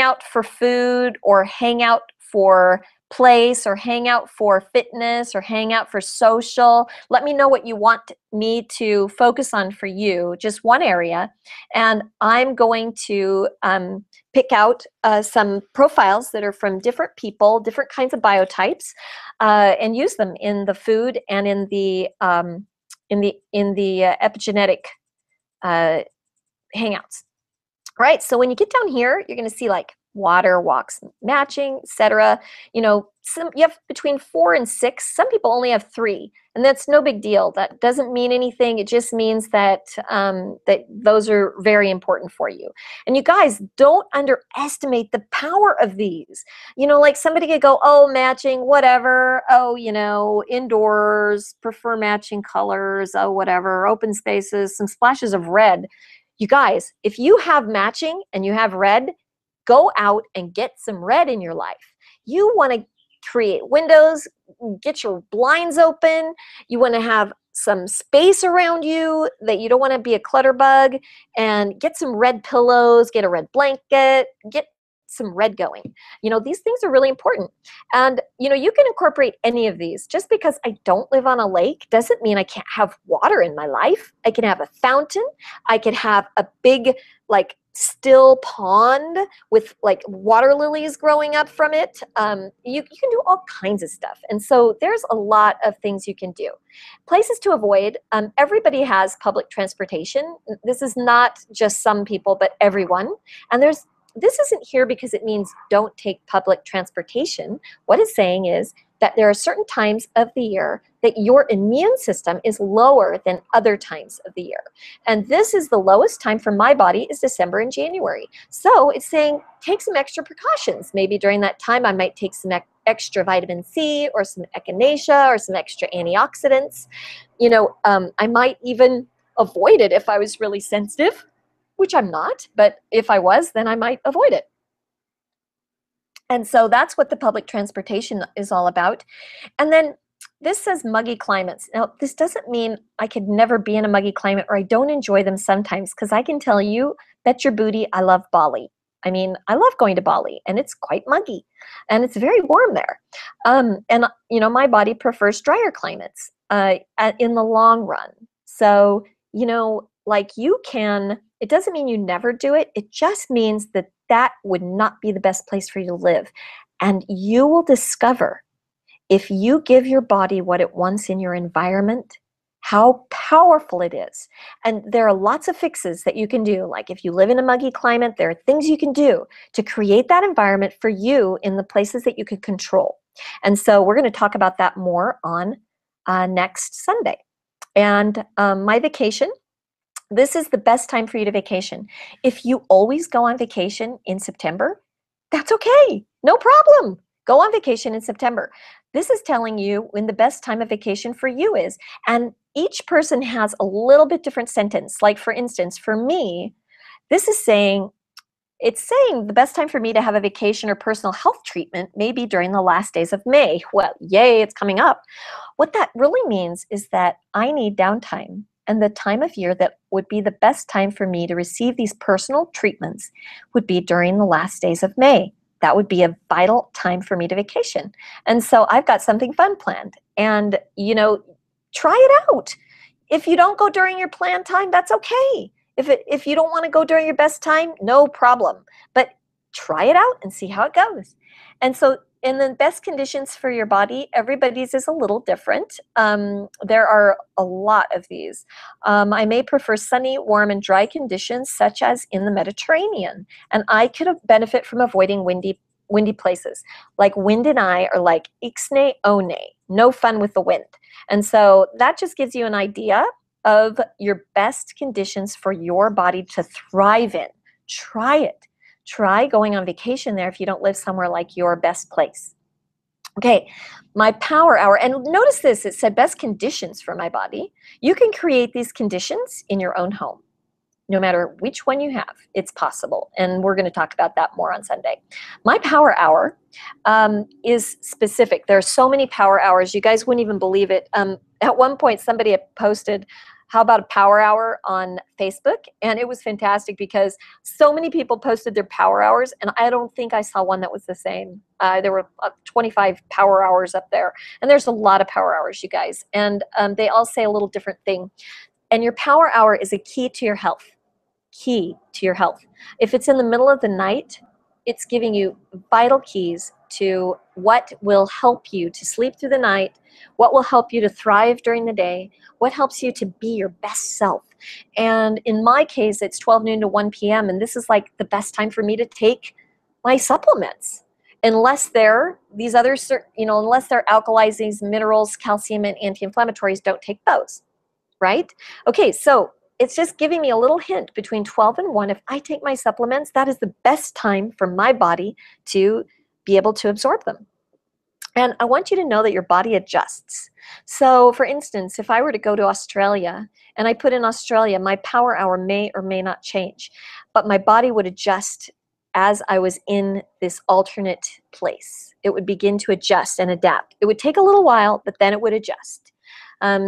out for food, or hang out for place, or hang out for fitness, or hang out for social. Let me know what you want me to focus on for you, just one area. And I'm going to pick out some profiles that are from different people, different kinds of biotypes, and use them in the food and in the epigenetic hangouts. Right, so when you get down here, you're going to see like water, walks, matching, etc. You have between 4 and 6. Some people only have 3, and that's no big deal. That doesn't mean anything. It just means that that those are very important for you. And you guys, don't underestimate the power of these. Like somebody could go, oh, matching, whatever. Oh, indoors, prefer matching colors. Oh, whatever. Open spaces, some splashes of red. You guys, if you have matching and you have red, go out and get some red in your life. You want to create windows, get your blinds open. You want to have some space around you, that you don't want to be a clutter bug, and get some red pillows, get a red blanket, get some red going. These things are really important. And, you can incorporate any of these. Just because I don't live on a lake doesn't mean I can't have water in my life. I can have a fountain. I could have a big, still pond with water lilies growing up from it. You can do all kinds of stuff. And so there's a lot of things you can do. Places to avoid. Everybody has public transportation. This is not just some people, but everyone. And this isn't here because it means don't take public transportation. What it's saying is that there are certain times of the year that your immune system is lower than other times of the year. And this is the lowest time for my body is December and January. So it's saying take some extra precautions. Maybe during that time I might take some extra vitamin C, or some echinacea, or some extra antioxidants. I might even avoid it if I was really sensitive, which I'm not, but if I was, then I might avoid it. And so that's what the public transportation is all about. And then this says muggy climates. Now, this doesn't mean I could never be in a muggy climate, or I don't enjoy them sometimes, because I can tell you, bet your booty, I love Bali. I mean, I love going to Bali, and it's quite muggy, and it's very warm there. And, my body prefers drier climates in the long run. So, you can, it doesn't mean you never do it. It just means that that would not be the best place for you to live. And you will discover, if you give your body what it wants in your environment, how powerful it is. And there are lots of fixes that you can do. Like if you live in a muggy climate, there are things you can do to create that environment for you in the places that you can control. And so we're going to talk about that more on next Sunday. And my vacation, this is the best time for you to vacation. If you always go on vacation in September, that's okay. No problem. Go on vacation in September. This is telling you when the best time of vacation for you is. And each person has a little bit different sentence. Like for instance, for me, this is saying, it's saying the best time for me to have a vacation or personal health treatment may be during the last days of May. Well, yay, it's coming up. What that really means is that I need downtime. And the time of year that would be the best time for me to receive these personal treatments would be during the last days of May. That would be a vital time for me to vacation. And so I've got something fun planned. And, try it out. If you don't go during your planned time, that's okay. If you don't want to go during your best time, no problem. But try it out and see how it goes. And so in the best conditions for your body, everybody's is a little different. There are a lot of these. I may prefer sunny, warm, and dry conditions, such as in the Mediterranean. And I could benefit from avoiding windy places. Like wind and I are like ixnay one, no fun with the wind. And so that just gives you an idea of your best conditions for your body to thrive in. Try it. Try going on vacation there if you don't live somewhere like your best place. Okay, my power hour. And notice this, it said best conditions for my body. You can create these conditions in your own home. No matter which one you have, it's possible. And we're going to talk about that more on Sunday. My power hour is specific. There are so many power hours. You guys wouldn't even believe it. At one point, somebody had posted, how about a power hour on Facebook? And it was fantastic because so many people posted their power hours, and I don't think I saw one that was the same. There were 25 power hours up there, and there's a lot of power hours, you guys. And they all say a little different thing. And your power hour is a key to your health. Key to your health. If it's in the middle of the night, it's giving you vital keys to what will help you to sleep through the night, what will help you to thrive during the day, what helps you to be your best self. And in my case, it's 12 noon to 1 p.m. And this is like the best time for me to take my supplements. Unless they're these other, unless they're alkalizing, minerals, calcium, and anti-inflammatories, don't take those, right? Okay, so it's just giving me a little hint between 12 and 1. If I take my supplements, that is the best time for my body to be able to absorb them. And I want you to know that your body adjusts. So for instance, if I were to go to Australia and I put in Australia, my power hour may or may not change, but my body would adjust as I was in this alternate place. It would begin to adjust and adapt. It would take a little while, but then it would adjust.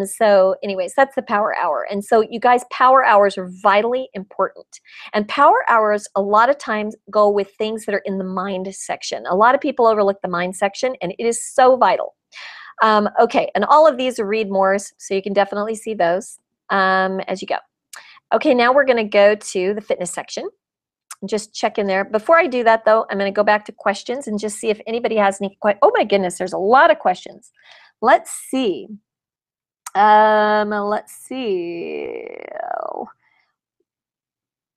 So anyways, that's the power hour. And so you guys, power hours are vitally important. And power hours a lot of times go with things that are in the mind section. A lot of people overlook the mind section, and it is so vital. Okay, and all of these are read mores, so you can definitely see those as you go. Okay, now we're going to go to the fitness section. Just check in there. Before I do that, though, I'm going to go back to questions and just see if anybody has any questions. Oh my goodness, there's a lot of questions. Let's see. Let's see.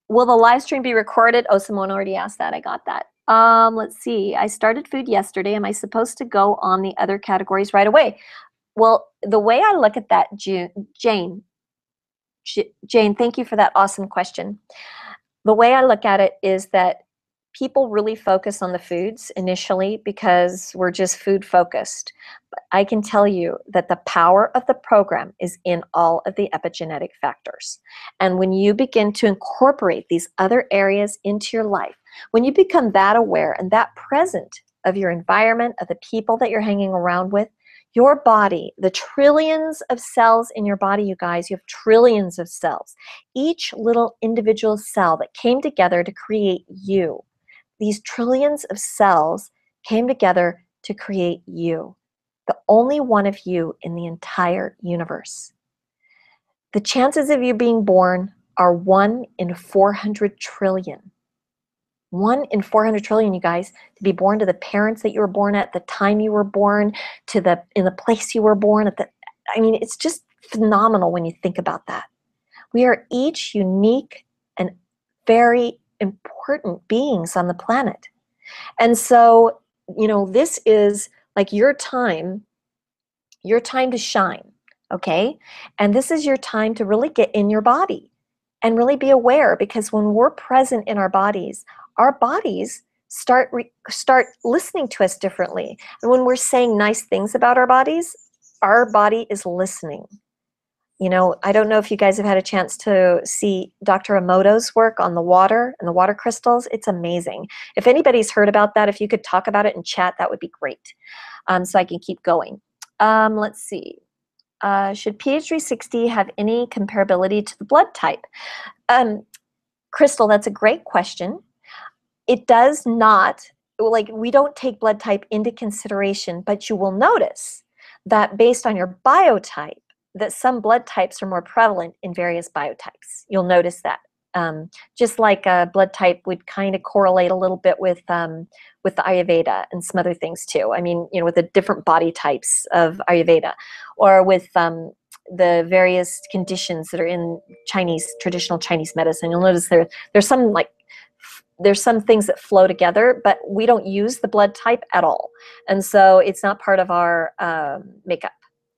Will the live stream be recorded? Oh, Simone already asked that. I got that. Let's see. I started food yesterday. Am I supposed to go on the other categories right away? Well, the way I look at that, Jane, thank you for that awesome question. The way I look at it is that people really focus on the foods initially because we're just food focused. But I can tell you that the power of the program is in all of the epigenetic factors. And when you begin to incorporate these other areas into your life, when you become that aware and that present of your environment, of the people that you're hanging around with, your body, the trillions of cells in your body, you guys, you have trillions of cells. Each little individual cell that came together to create you. These trillions of cells came together to create you, the only one of you in the entire universe. The chances of you being born are 1 in 400 trillion. 1 in 400 trillion, you guys, to be born to the parents that you were born at, the time you were born, in the place you were born at. I mean, it's just phenomenal when you think about that. We are each unique and very important beings on the planet. And so, this is like your time to shine, okay? And this is your time to really get in your body and really be aware, because when we're present in our bodies start listening to us differently. And when we're saying nice things about our body is listening. I don't know if you guys have had a chance to see Dr. Emoto's work on the water and the water crystals. It's amazing. If anybody's heard about that, if you could talk about it in chat, that would be great. So I can keep going. Let's see. Should PH360 have any comparability to the blood type? Crystal, that's a great question. It does not, we don't take blood type into consideration, but you will notice that based on your biotype, that some blood types are more prevalent in various biotypes. You'll notice that. Just like a blood type would kind of correlate a little bit with the Ayurveda and some other things too. I mean, with the different body types of Ayurveda, or with the various conditions that are in traditional Chinese medicine. You'll notice there's some things that flow together, but we don't use the blood type at all. And so it's not part of our makeup.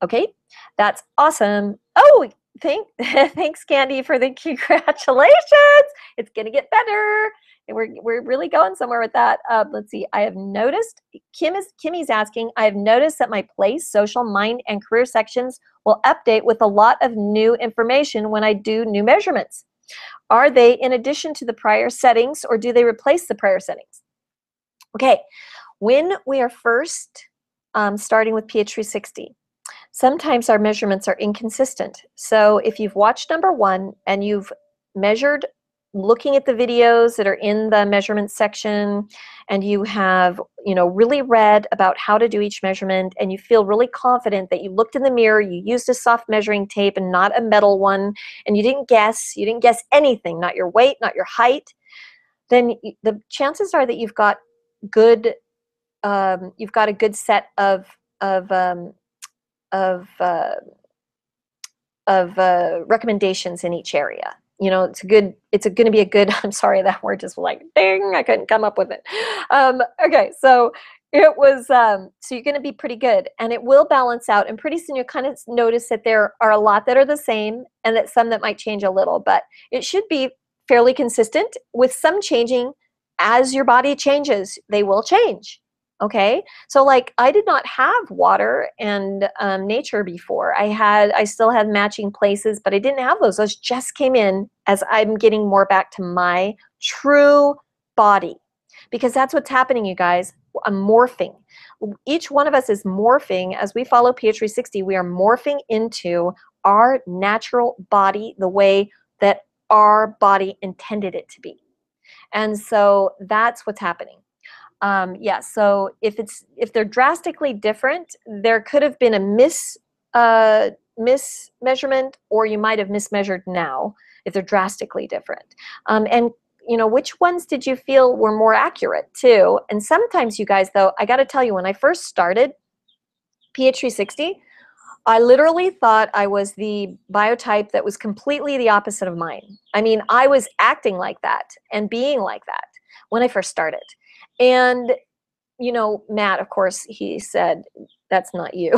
Okay, that's awesome. Oh, thanks, Candy, for the congratulations. It's gonna get better. And we're really going somewhere with that. Let's see. I have noticed, Kimmy's asking, I have noticed that my place, social, mind, and career sections will update with a lot of new information when I do new measurements. Are they in addition to the prior settings, or do they replace the prior settings? Okay, when we are first starting with PH360, sometimes our measurements are inconsistent. So if you've watched number 1 and you've measured looking at the videos that are in the measurement section, and you have, really read about how to do each measurement, and you feel really confident that you looked in the mirror, you used a soft measuring tape and not a metal one, and you didn't guess anything, not your weight, not your height, then the chances are that you've got good, a good set of of uh, recommendations in each area. It's going to be a good, I'm sorry, that word just like, ding, I couldn't come up with it. Okay, so it was, so you're going to be pretty good, and it will balance out, and pretty soon you'll kind of notice that there are a lot that are the same, and that some that might change a little, but it should be fairly consistent, with some changing as your body changes. They will change. Okay, so like I did not have water and nature before. I still had matching places, but I didn't have those. Those just came in as I'm getting more back to my true body, because that's what's happening, you guys. I'm morphing. Each one of us is morphing as we follow PH360. We are morphing into our natural body, the way that our body intended it to be, and so that's what's happening. Yeah, so if they're drastically different, there could have been a mismeasurement, or you might have mismeasured now if they're drastically different. And which ones did you feel were more accurate too? And sometimes, you guys, though, I got to tell you, when I first started PH360, I literally thought I was the biotype that was completely the opposite of mine. I mean, I was acting like that and being like that when I first started. And, Matt, of course, he said, that's not you.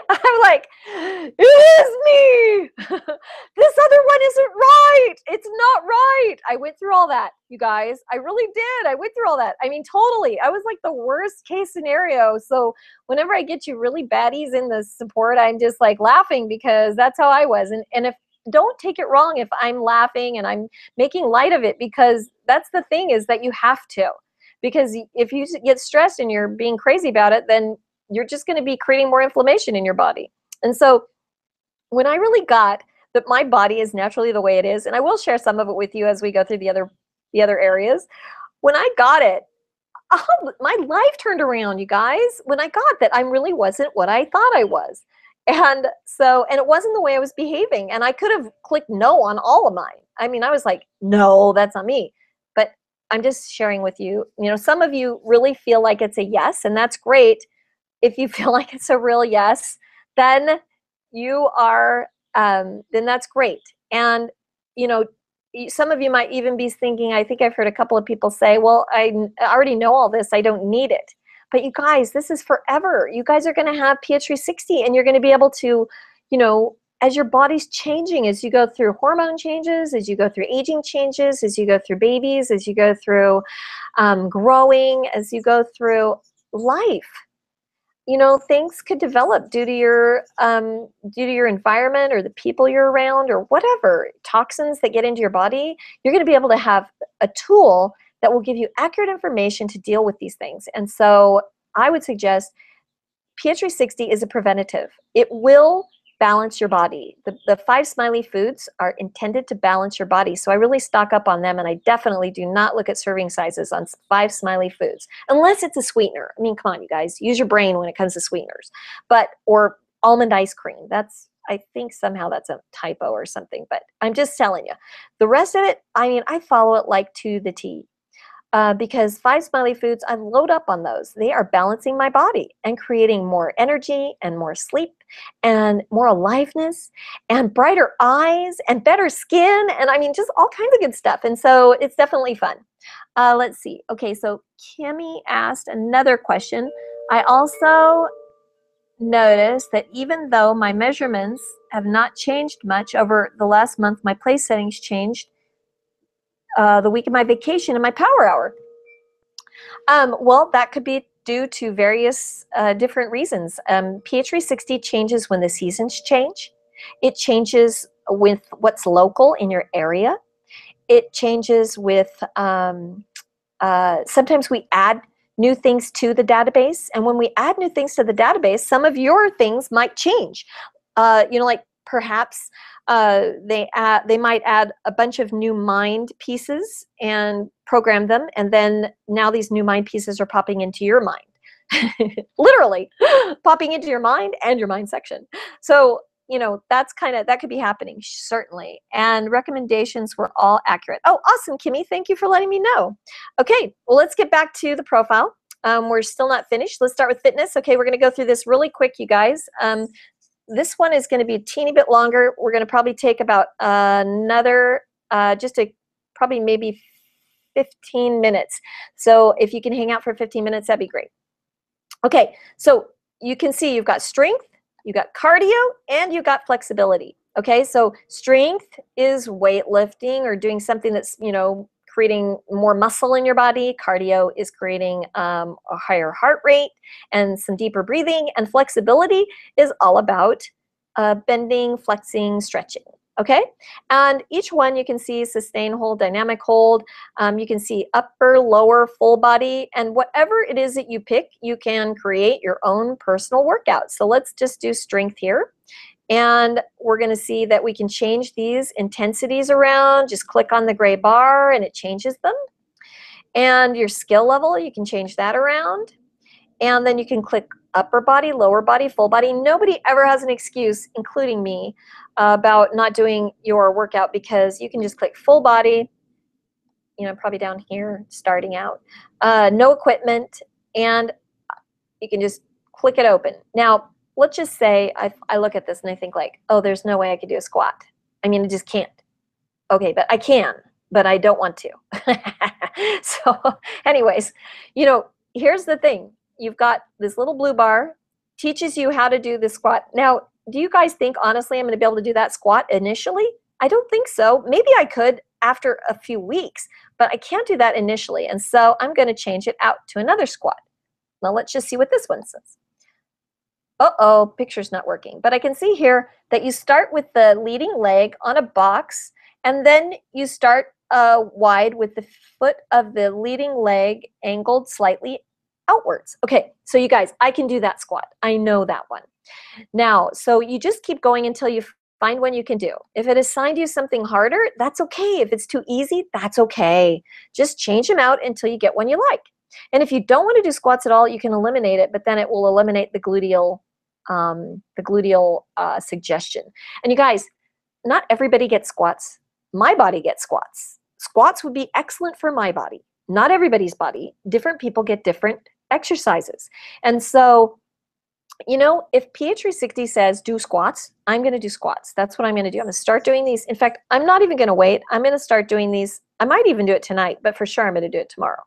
I'm like, it is me. This other one isn't right. It's not right. I went through all that, you guys. I really did. I went through all that. I mean, totally. I was like the worst case scenario. So whenever I get you really baddies in the support, I'm just like laughing, because that's how I was. And if, don't take it wrong if I'm laughing and I'm making light of it, because that's the thing, is that you have to. Because if you get stressed and you're being crazy about it, then you're just going to be creating more inflammation in your body. And so when I really got that my body is naturally the way it is, and I will share some of it with you as we go through the other areas, when I got it, my life turned around, you guys, when I got that I really wasn't what I thought I was. And it wasn't the way I was behaving. And I could have clicked no on all of mine. I mean, I was like, no, that's not me. But I'm just sharing with you, some of you really feel like it's a yes, and that's great. If you feel like it's a real yes, then you are, then that's great. And, some of you might even be thinking, I think I've heard a couple of people say, well, I already know all this, I don't need it. But you guys, this is forever. You guys are going to have PH360, and you're going to be able to, as your body's changing, as you go through hormone changes, as you go through aging changes, as you go through babies, as you go through growing, as you go through life, things could develop due to your environment, or the people you're around, or whatever, toxins that get into your body. You're going to be able to have a tool that will give you accurate information to deal with these things. And so I would suggest PH360 is a preventative. It will balance your body. The 5 smiley foods are intended to balance your body. So I really stock up on them, and I definitely do not look at serving sizes on 5 smiley foods, unless it's a sweetener. I mean, come on, you guys, use your brain when it comes to sweeteners. Or almond ice cream. I think somehow that's a typo or something, but I'm just telling you. The rest of it, I mean, I follow it like to the T. Because 5 smiley foods, I load up on those. They are balancing my body and creating more energy and more sleep and more aliveness and brighter eyes and better skin, and I mean, just all kinds of good stuff. And so it's definitely fun. Let's see. Okay, so Kimmy asked another question. I also noticed that even though my measurements have not changed much over the last month, my place settings changed the week of my vacation and my power hour. Well, that could be due to various different reasons. PH360 changes when the seasons change. It changes with what's local in your area. It changes with, sometimes we add new things to the database. And when we add new things to the database, some of your things might change. Like perhaps they might add a bunch of new mind pieces and program them. And then now these new mind pieces are popping into your mind. Literally popping into your mind and your mind section. So, that could be happening, certainly. And recommendations were all accurate. Oh, awesome, Kimmy. Thank you for letting me know. Okay, well, let's get back to the profile. We're still not finished. Let's start with fitness. Okay, we're going to go through this really quick, you guys. This one is going to be a teeny bit longer. We're going to probably take about another, probably maybe 15 minutes. So if you can hang out for 15 minutes, that'd be great. Okay, so you can see you've got strength, you got cardio, and you got flexibility. Okay, so strength is weightlifting or doing something that's, creating more muscle in your body. Cardio is creating a higher heart rate and some deeper breathing. And flexibility is all about bending, flexing, stretching. Okay, and each one you can see sustain hold, dynamic hold. You can see upper, lower, full body, and whatever it is that you pick, you can create your own personal workout. So let's just do strength here. And we're going to see that we can change these intensities around. Just click on the gray bar and it changes them. And your skill level, you can change that around. And then you can click upper body, lower body, full body. Nobody ever has an excuse, including me, about not doing your workout, because you can just click full body, probably down here, starting out. No equipment, and you can just click it open. Now, let's just say I look at this and I think like, oh, there's no way I could do a squat. I mean, I just can't. Okay, but I can, but I don't want to. So anyways, here's the thing. You've got this little blue bar, teaches you how to do the squat. Now, do you guys think, honestly, I'm going to be able to do that squat initially? I don't think so. Maybe I could after a few weeks, but I can't do that initially. And so I'm going to change it out to another squat. Now, let's just see what this one says. Uh-oh, picture's not working. But I can see here that you start with the leading leg on a box, and then you start wide with the foot of the leading leg angled slightly outwards. Okay, so you guys, I can do that squat. I know that one. Now, so you just keep going until you find one you can do. If it assigned you something harder, that's okay. If it's too easy, that's okay. Just change them out until you get one you like. And if you don't want to do squats at all, you can eliminate it, but then it will eliminate the gluteal suggestion. And you guys, not everybody gets squats. My body gets squats. Squats would be excellent for my body. Not everybody's body. Different people get different exercises. And so, if PH360 says do squats, I'm going to do squats. That's what I'm going to do. I'm going to start doing these. In fact, I'm not even going to wait. I'm going to start doing these. I might even do it tonight, but for sure I'm going to do it tomorrow.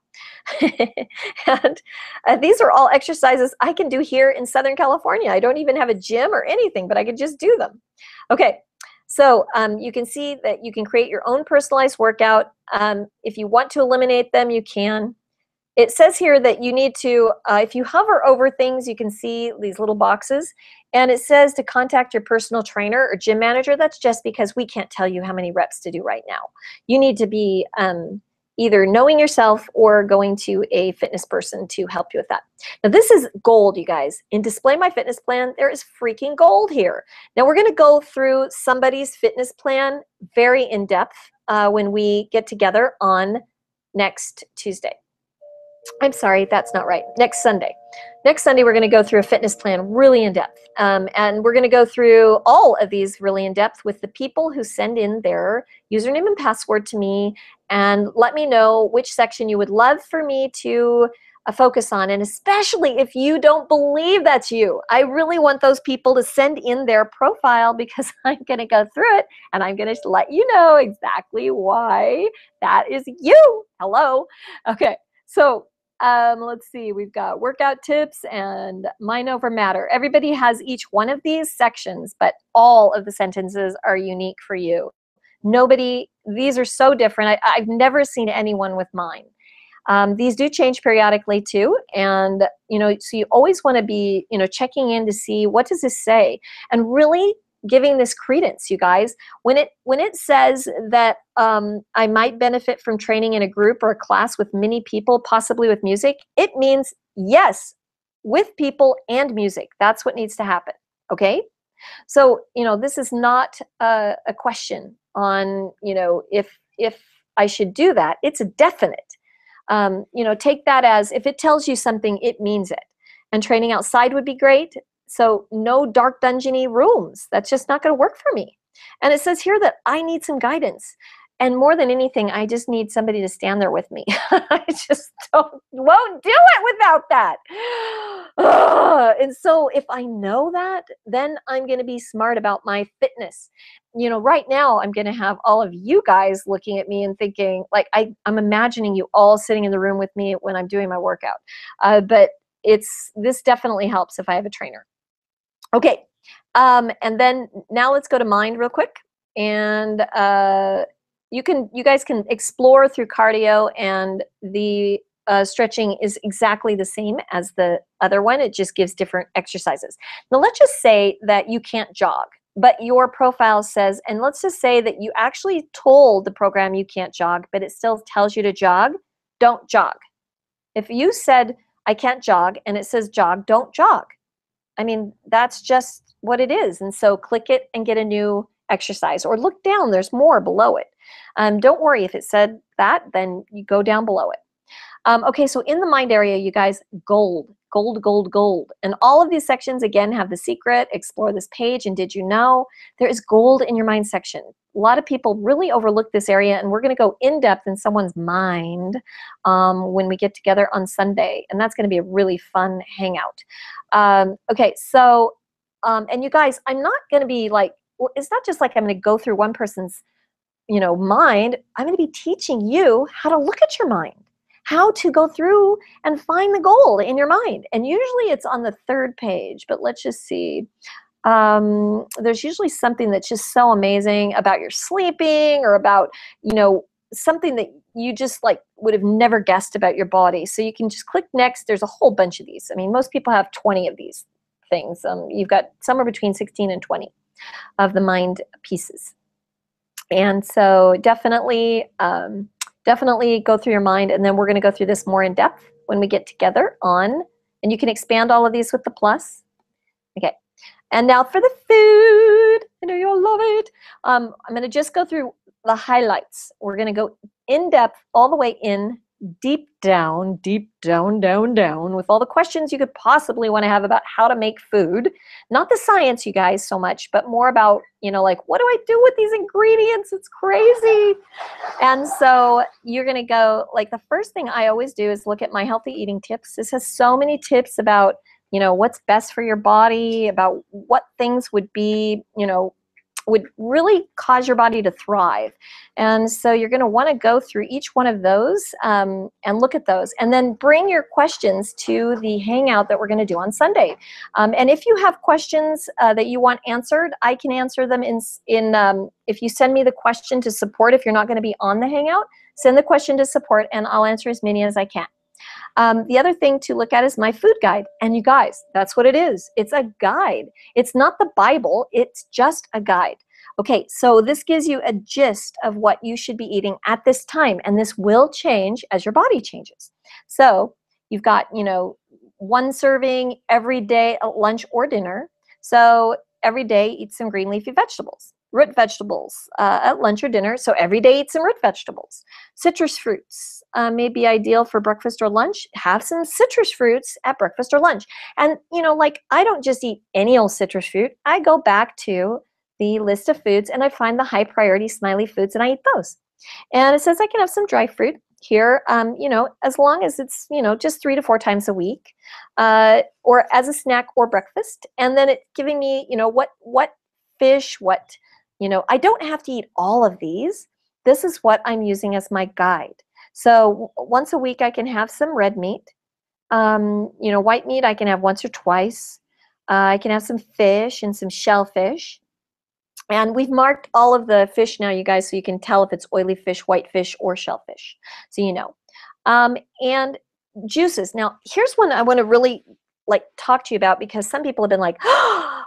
And these are all exercises I can do here in Southern California. I don't even have a gym or anything, but I could just do them. Okay, so you can see that you can create your own personalized workout. If you want to eliminate them, you can. It says here that you need to, if you hover over things, you can see these little boxes, and it says to contact your personal trainer or gym manager. That's just because we can't tell you how many reps to do right now. You need to be either knowing yourself or going to a fitness person to help you with that. Now, this is gold, you guys. In Display My Fitness Plan, there is freaking gold here. Now, we're going to go through somebody's fitness plan very in depth when we get together on next Tuesday. I'm sorry, that's not right. Next Sunday. Next Sunday, we're going to go through a fitness plan really in depth. And we're going to go through all of these really in depth with the people who send in their username and password to me and let me know which section you would love for me to focus on. And especially if you don't believe that's you, I really want those people to send in their profile, because I'm going to go through it and I'm going to let you know exactly why that is you. Hello. Okay. So let's see, we've got workout tips and mind over matter. Everybody has each one of these sections, but all of the sentences are unique for you. These are so different. I've never seen anyone with mine. These do change periodically too. And, so you always want to be, checking in to see what does this say. And really, giving this credence, you guys. When it says that I might benefit from training in a group or a class with many people, possibly with music, it means yes, with people and music. That's what needs to happen. Okay? So, this is not a question on, if I should do that. It's a definite. Take that as, if it tells you something, it means it. And training outside would be great. So no dark dungeony rooms. That's just not going to work for me. And it says here that I need some guidance. And more than anything, I just need somebody to stand there with me. I just won't do it without that. And so if I know that, then I'm going to be smart about my fitness. Right now, I'm going to have all of you guys looking at me and thinking, like, I'm imagining you all sitting in the room with me when I'm doing my workout. But this definitely helps if I have a trainer. Okay. And then now let's go to mind real quick. And you guys can explore through cardio, and the stretching is exactly the same as the other one. It just gives different exercises. Now let's just say that you can't jog, but your profile says, and let's just say that you actually told the program you can't jog, but it still tells you to jog. Don't jog. If you said, I can't jog, and it says jog, don't jog. I mean, that's just what it is. And so click it and get a new exercise, or look down, there's more below it. Don't worry, if it said that, then you go down below it. Okay, so in the mind area, you guys, gold. And all of these sections, again, have the secret, explore this page, and did you know? There is gold in your mind section. A lot of people really overlook this area, and we're going to go in depth in someone's mind when we get together on Sunday, and that's going to be a really fun hangout. Okay, so, and you guys, I'm not going to be like, it's not just like I'm going to go through one person's, mind. I'm going to be teaching you how to look at your mind, how to go through and find the gold in your mind. And usually it's on the 3rd page, but let's just see. There's usually something that's just so amazing about your sleeping, or about, something that you just like would have never guessed about your body. So you can just click next. There's a whole bunch of these. I mean, most people have 20 of these things. You've got somewhere between 16 and 20 of the mind pieces. And so definitely go through your mind, and then we're going to go through this more in depth when we get together and you can expand all of these with the plus. Okay. And now for the food. I know you'll love it. I'm going to just go through the highlights. We're going to go in depth, all the way in, deep down, with all the questions you could possibly want to have about how to make food. Not the science, you guys, so much, but more about, like, what do I do with these ingredients? It's crazy. And so you're going to go, like, the first thing I always do is look at my healthy eating tips. This has so many tips about, what's best for your body, about what things would be, would really cause your body to thrive. And so you're going to want to go through each one of those and look at those, and then bring your questions to the hangout that we're going to do on Sunday. And if you have questions that you want answered, I can answer them in if you send me the question to support. If you're not going to be on the hangout, send the question to support, and I'll answer as many as I can. The other thing to look at is my food guide. And you guys, that's what it is. It's a guide. It's not the Bible. It's just a guide. Okay, so this gives you a gist of what you should be eating at this time. And this will change as your body changes. So you've got, 1 serving every day at lunch or dinner. So every day eat some green leafy vegetables. Root vegetables at lunch or dinner. So every day eat some root vegetables. Citrus fruits may be ideal for breakfast or lunch. Have some citrus fruits at breakfast or lunch. And, like, I don't just eat any old citrus fruit. I go back to the list of foods, and I find the high priority smiley foods, and I eat those. And it says I can have some dry fruit here, as long as it's, just 3 to 4 times a week, or as a snack or breakfast. And then it's giving me, what fish, I don't have to eat all of these. This is what I'm using as my guide. So once a week, I can have some red meat. White meat, I can have once or twice. I can have some fish and some shellfish. And we've marked all of the fish now, you guys, so you can tell if it's oily fish, white fish, or shellfish. So you know. And juices. Now, here's one I want to really talk to you about, because some people have been like, oh,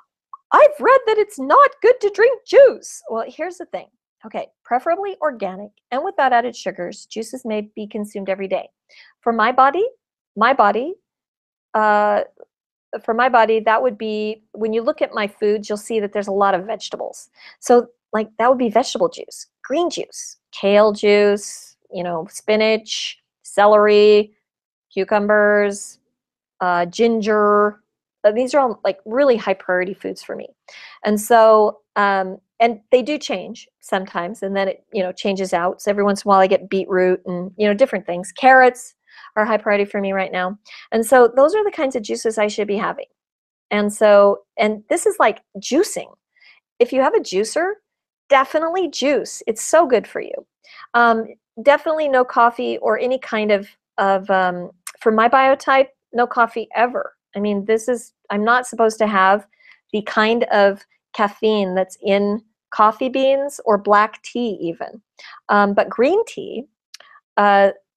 I've read that it's not good to drink juice. Well, here's the thing. Okay, preferably organic and without added sugars. Juices may be consumed every day. For my body, my body, uh, that would be, when you look at my foods, you'll see that there's a lot of vegetables. So like that would be vegetable juice, green juice, kale juice, spinach, celery, cucumbers, ginger. These are all like really high priority foods for me. And so, and they do change sometimes, and then it, changes out. So every once in a while I get beetroot and, different things. Carrots are high priority for me right now. And so those are the kinds of juices I should be having. And so, and this is like juicing. If you have a juicer, definitely juice. It's so good for you. Definitely no coffee or any kind of for my biotype, no coffee ever. I mean, I'm not supposed to have the kind of caffeine that's in coffee beans or black tea even. But green tea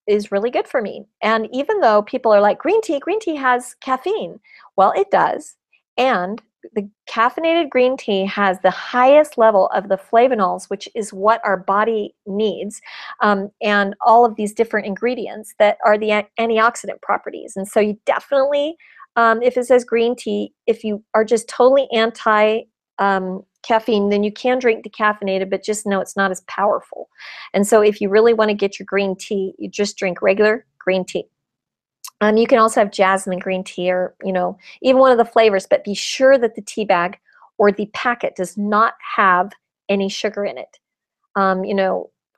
is really good for me. And even though people are like, green tea has caffeine. Well, it does. And the caffeinated green tea has the highest level of the flavonols, which is what our body needs, and all of these different ingredients that are the antioxidant properties. And so you definitely, if it says green tea, if you are just totally anti caffeine, then you can drink decaffeinated, but just know it's not as powerful. And so if you really want to get your green tea, you just drink regular green tea. You can also have jasmine green tea or, even one of the flavors, but be sure that the tea bag or the packet does not have any sugar in it.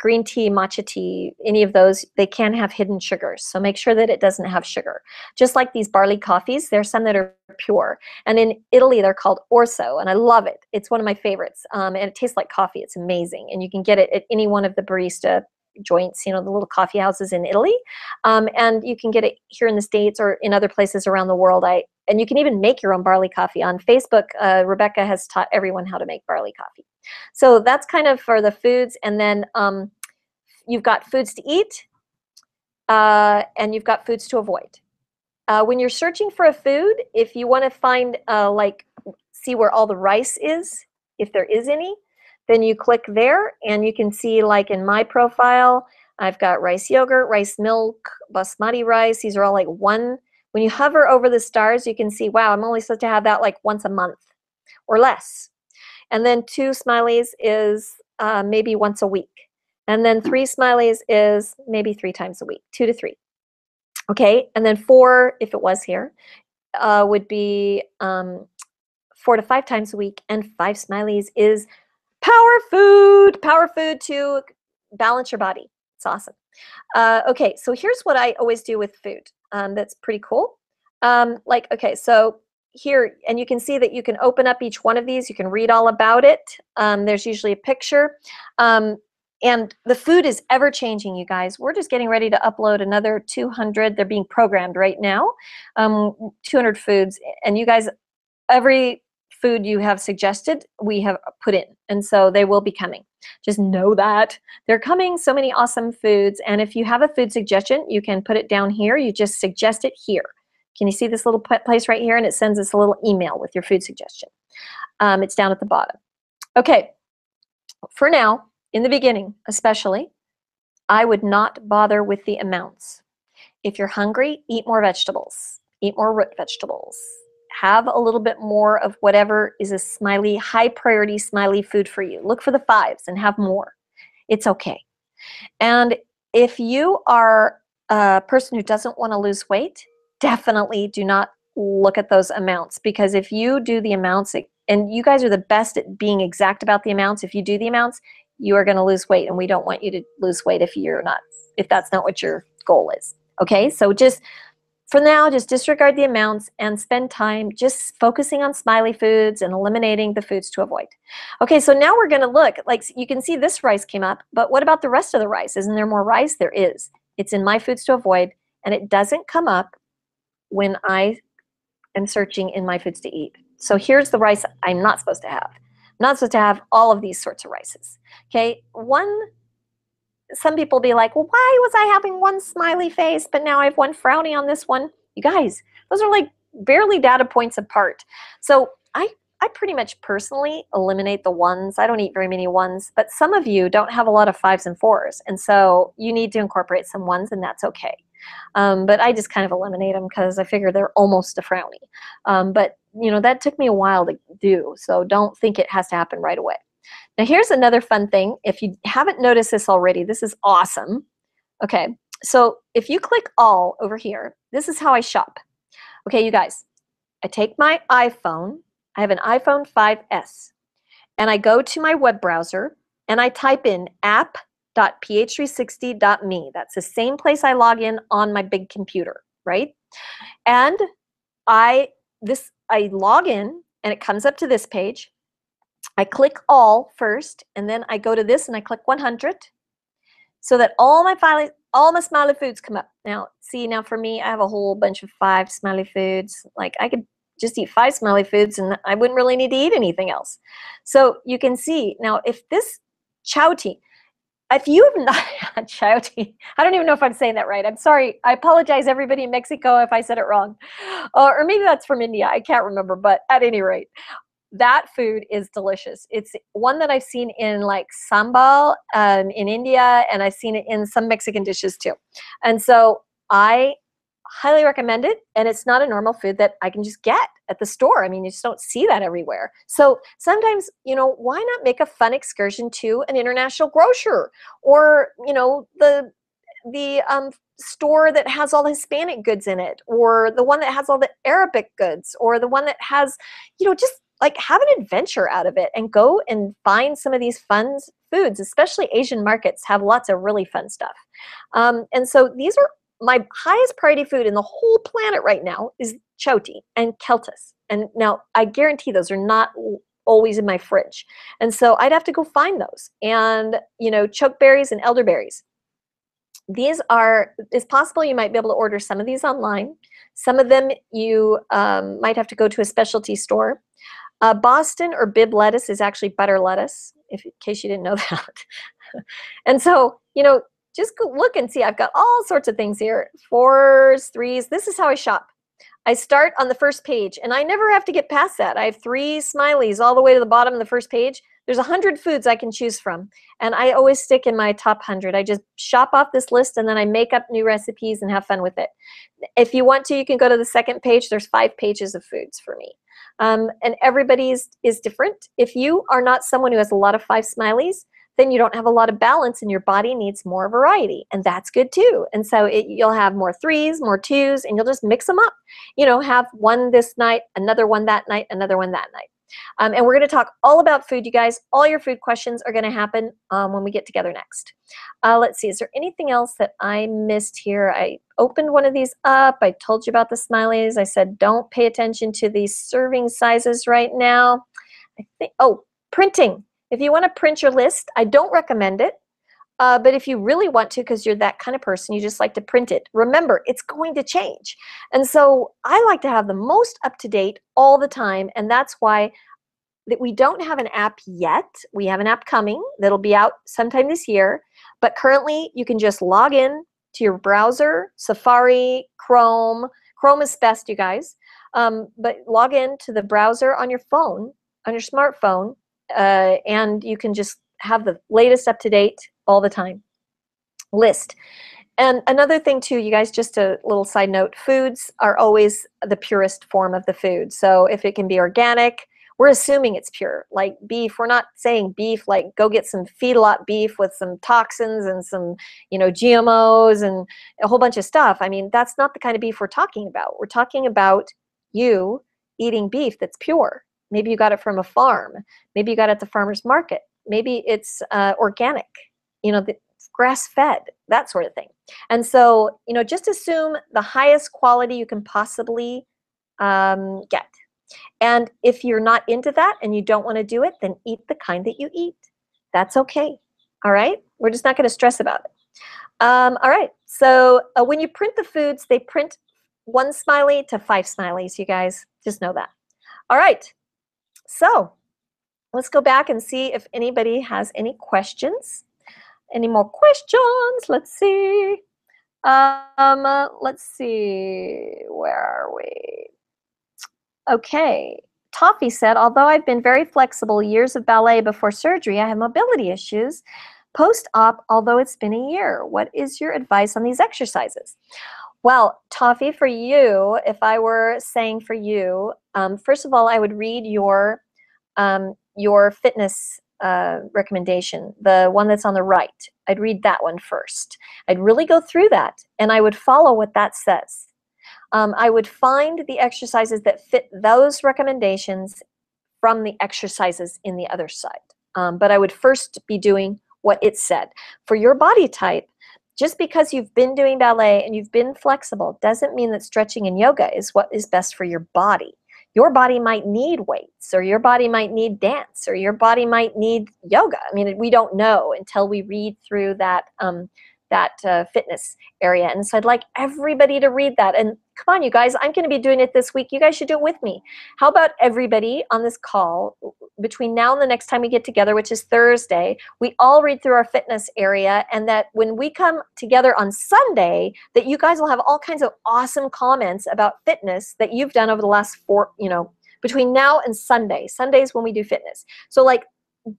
Green tea, matcha tea, any of those, they can have hidden sugars. So make sure that it doesn't have sugar. Just like these barley coffees, there's some that are pure. And in Italy, they're called orso, and I love it. It's one of my favorites. And it tastes like coffee. It's amazing. And you can get it at any one of the barista joints, the little coffee houses in Italy. And you can get it here in the States or in other places around the world. And you can even make your own barley coffee. On Facebook, Rebecca has taught everyone how to make barley coffee. So that's kind of for the foods. And then you've got foods to eat and you've got foods to avoid. When you're searching for a food, if you want to find, see where all the rice is, if there is any, then you click there and you can see, like in my profile, I've got rice yogurt, rice milk, basmati rice. These are all like one. When you hover over the stars, you can see, wow, I'm only supposed to have that like once a month or less. And then 2 smileys is maybe once a week. And then 3 smileys is maybe 3 times a week, 2 to 3. Okay, and then 4, if it was here, would be 4 to 5 times a week. And 5 smileys is power food to balance your body. It's awesome. Okay, so here's what I always do with food. That's pretty cool. Okay, so here, and you can see that you can open up each one of these. You can read all about it. There's usually a picture. And the food is ever changing, you guys. We're just getting ready to upload another 200. They're being programmed right now, 200 foods. And you guys, every food you have suggested, we have put in. And so they will be coming. Just know that they're coming. So many awesome foods. And if you have a food suggestion, you can put it down here. You just suggest it here. Can you see this little place right here? And it sends us a little email with your food suggestion. It's down at the bottom. Okay, for now, in the beginning especially, I would not bother with the amounts. If you're hungry, eat more vegetables. Eat more root vegetables. Have a little bit more of whatever is a smiley, high priority smiley food for you. Look for the 5s and have more. It's okay. And if you are a person who doesn't want to lose weight, definitely do not look at those amounts, because if you do the amounts, and you guys are the best at being exact about the amounts, if you do the amounts, you are going to lose weight, and we don't want you to lose weight if that's not what your goal is. Okay, so just for now, just disregard the amounts and spend time just focusing on smiley foods and eliminating the foods to avoid. Okay, so now we're going to look, like you can see this rice came up, but what about the rest of the rice? Isn't there more rice? There is. It's in my foods to avoid, and it doesn't come up when I am searching in my foods to eat. So here's the rice I'm not supposed to have. I'm not supposed to have all of these sorts of rices. Okay, some people be like, well, why was I having one smiley face, but now I have one frowny on this one? You guys, those are like barely data points apart. So I pretty much personally eliminate the ones. I don't eat very many ones, but some of you don't have a lot of 5s and 4s, and so you need to incorporate some ones, and that's okay. But I just kind of eliminate them because I figure they're almost a frowny. But that took me a while to do, so don't think it has to happen right away. Now here's another fun thing. If you haven't noticed this already, this is awesome. Okay, so if you click all over here, this is how I shop. Okay, you guys, I take my iPhone. I have an iPhone 5S, and I go to my web browser and I type in app.ph360.me. That's the same place I log in on my big computer, right? And I log in and it comes up to this page. I click all first, and then I go to this and I click 100 so that all my smiley foods come up. Now, see, now for me, I have a whole bunch of 5 smiley foods. Like I could just eat 5 smiley foods and I wouldn't really need to eat anything else. So you can see now if this chowti, if you have not had chowti, I don't even know if I'm saying that right. I'm sorry. I apologize, everybody in Mexico, if I said it wrong. Or maybe that's from India. I can't remember. But at any rate, that food is delicious. It's one that I've seen in like sambal in India, and I've seen it in some Mexican dishes too. And so I highly recommend it, and it's not a normal food that I can just get at the store. I mean, you just don't see that everywhere. So sometimes, why not make a fun excursion to an international grocer, or the store that has all the Hispanic goods in it, or the one that has all the Arabic goods, or the one that has, just like have an adventure out of it and go and find some of these fun foods. Especially Asian markets have lots of really fun stuff. And so these are my highest priority food in the whole planet right now is choti and keltis. And now I guarantee those are not always in my fridge. And so I'd have to go find those. And, chokeberries and elderberries. It's possible you might be able to order some of these online. Some of them you might have to go to a specialty store. Boston or Bibb lettuce is actually butter lettuce, in case you didn't know that. And so, just go look and see. I've got all sorts of things here. 4s, 3s. This is how I shop. I start on the first page, and I never have to get past that. I have 3 smileys all the way to the bottom of the first page. There's 100 foods I can choose from, and I always stick in my top 100. I just shop off this list, and then I make up new recipes and have fun with it. If you want to, you can go to the second page. There's 5 pages of foods for me. And everybody's is different. If you are not someone who has a lot of 5 smileys, then you don't have a lot of balance, and your body needs more variety, and that's good too. And so you'll have more 3s, more 2s, and you'll just mix them up. Have one this night, another one that night, another one that night. And we're going to talk all about food, you guys. All your food questions are going to happen when we get together next. Let's see, is there anything else that I missed here? I opened one of these up. I told you about the smileys. I said don't pay attention to these serving sizes right now. Printing. If you want to print your list, I don't recommend it. But if you really want to, because you're that kind of person, you just like to print it. Remember, it's going to change. And so I like to have the most up-to-date all the time, and that's why that we don't have an app yet. We have an app coming that'll be out sometime this year, but currently you can just log in to your browser, Safari, Chrome. Chrome is best, you guys. But log in to the browser on your phone, on your smartphone, and you can just have the latest up-to-date all the time list. And another thing too, you guys, just a little side note, foods are always the purest form of the food. So if it can be organic, we're assuming it's pure. Like beef, we're not saying beef like go get some feed-a-lot beef with some toxins and some, GMOs and a whole bunch of stuff. I mean, that's not the kind of beef we're talking about. We're talking about you eating beef that's pure. Maybe you got it from a farm. Maybe you got it at the farmer's market. Maybe it's organic, grass-fed, that sort of thing. And so, just assume the highest quality you can possibly get. And if you're not into that and you don't want to do it, then eat the kind that you eat. That's okay. All right? We're just not going to stress about it. All right. So when you print the foods, they print 1 smiley to 5 smileys, you guys. Just know that. All right. So let's go back and see if anybody has any questions. Any more questions? Let's see. Let's see. Where are we? Okay. Toffee said, although I've been very flexible years of ballet before surgery, I have mobility issues post-op, although it's been a year. What is your advice on these exercises? Well, Toffee, for you, if I were saying for you, first of all, I would read your fitness recommendation, the one that's on the right. I'd read that one first. I'd really go through that, and I would follow what that says. I would find the exercises that fit those recommendations from the exercises in the other side. But I would first be doing what it said. For your body type, just because you've been doing ballet and you've been flexible doesn't mean that stretching and yoga is what is best for your body. Your body might need weights, or your body might need dance, or your body might need yoga. I mean, we don't know until we read through that fitness area. And so I'd like everybody to read that. And come on, you guys, I'm going to be doing it this week. You guys should do it with me. How about everybody on this call, between now and the next time we get together, which is Thursday, we all read through our fitness area, and that when we come together on Sunday, that you guys will have all kinds of awesome comments about fitness that you've done over the last between now and Sunday. Sunday's when we do fitness. So like,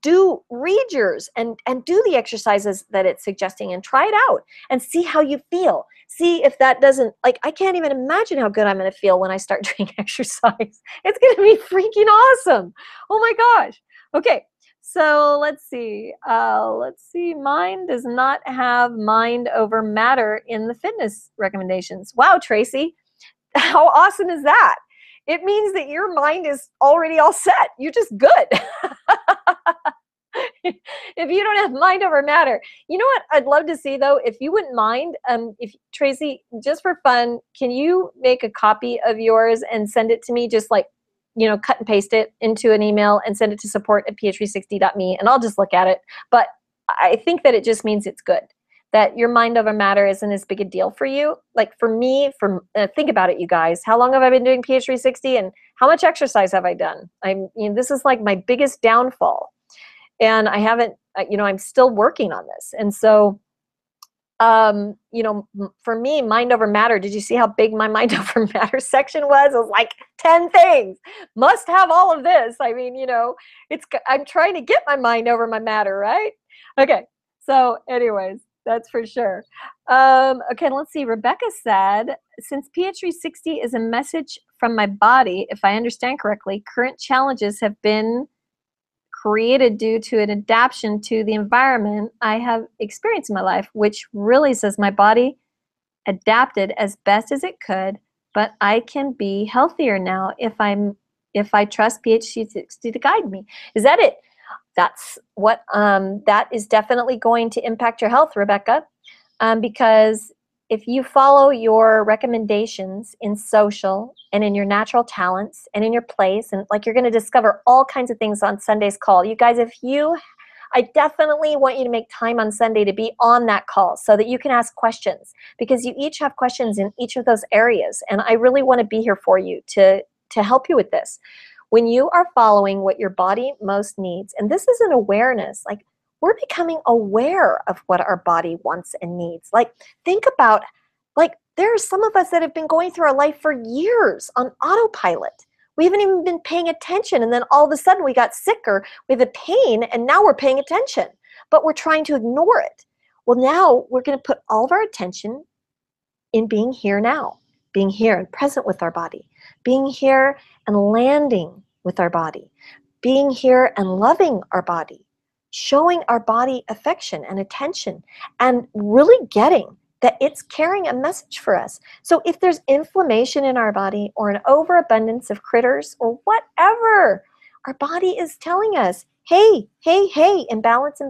do read yours and do the exercises that it's suggesting and try it out and see how you feel. See if that doesn't, like, I can't even imagine how good I'm going to feel when I start doing exercise. It's going to be freaking awesome. Oh my gosh. Okay. So let's see. Mine does not have mind over matter in the fitness recommendations. Wow, Tracy. How awesome is that? It means that your mind is already all set. You're just good. If you don't have mind over matter. You know what I'd love to see, though? If you wouldn't mind, if Tracy, just for fun, can you make a copy of yours and send it to me? Just like, cut and paste it into an email and send it to support@ph360.me, and I'll just look at it. But I think that it just means it's good. That your mind over matter isn't as big a deal for you. Like for me, think about it, you guys. How long have I been doing PH360, and how much exercise have I done? This is like my biggest downfall, and I haven't. I'm still working on this, and so, for me, mind over matter. Did you see how big my mind over matter section was? It was like 10 things. Must have all of this. I'm trying to get my mind over my matter, right? Okay. So, anyways. That's for sure. Okay, let's see. Rebecca said, since PH360 is a message from my body, if I understand correctly, current challenges have been created due to an adaptation to the environment I have experienced in my life, which really says my body adapted as best as it could, but I can be healthier now if I trust PH360 to guide me. Is that it? That's what that is definitely going to impact your health, Rebecca, because if you follow your recommendations in social and in your natural talents and in your place, and like, you're going to discover all kinds of things on Sunday's call. You guys, I definitely want you to make time on Sunday to be on that call so that you can ask questions, because you each have questions in each of those areas, and I really want to be here for you to help you with this. When you are following what your body most needs, and this is an awareness, like, we're becoming aware of what our body wants and needs. Like, think about, like, there are some of us that have been going through our life for years on autopilot. We haven't even been paying attention, and then all of a sudden we got sick, or we have a pain, and now we're paying attention, but we're trying to ignore it. Well, now we're going to put all of our attention in being here now, being here and present with our body, being here and landing with our body, being here and loving our body, showing our body affection and attention, and really getting that it's carrying a message for us. So if there's inflammation in our body, or an overabundance of critters, or whatever, our body is telling us, hey, imbalance.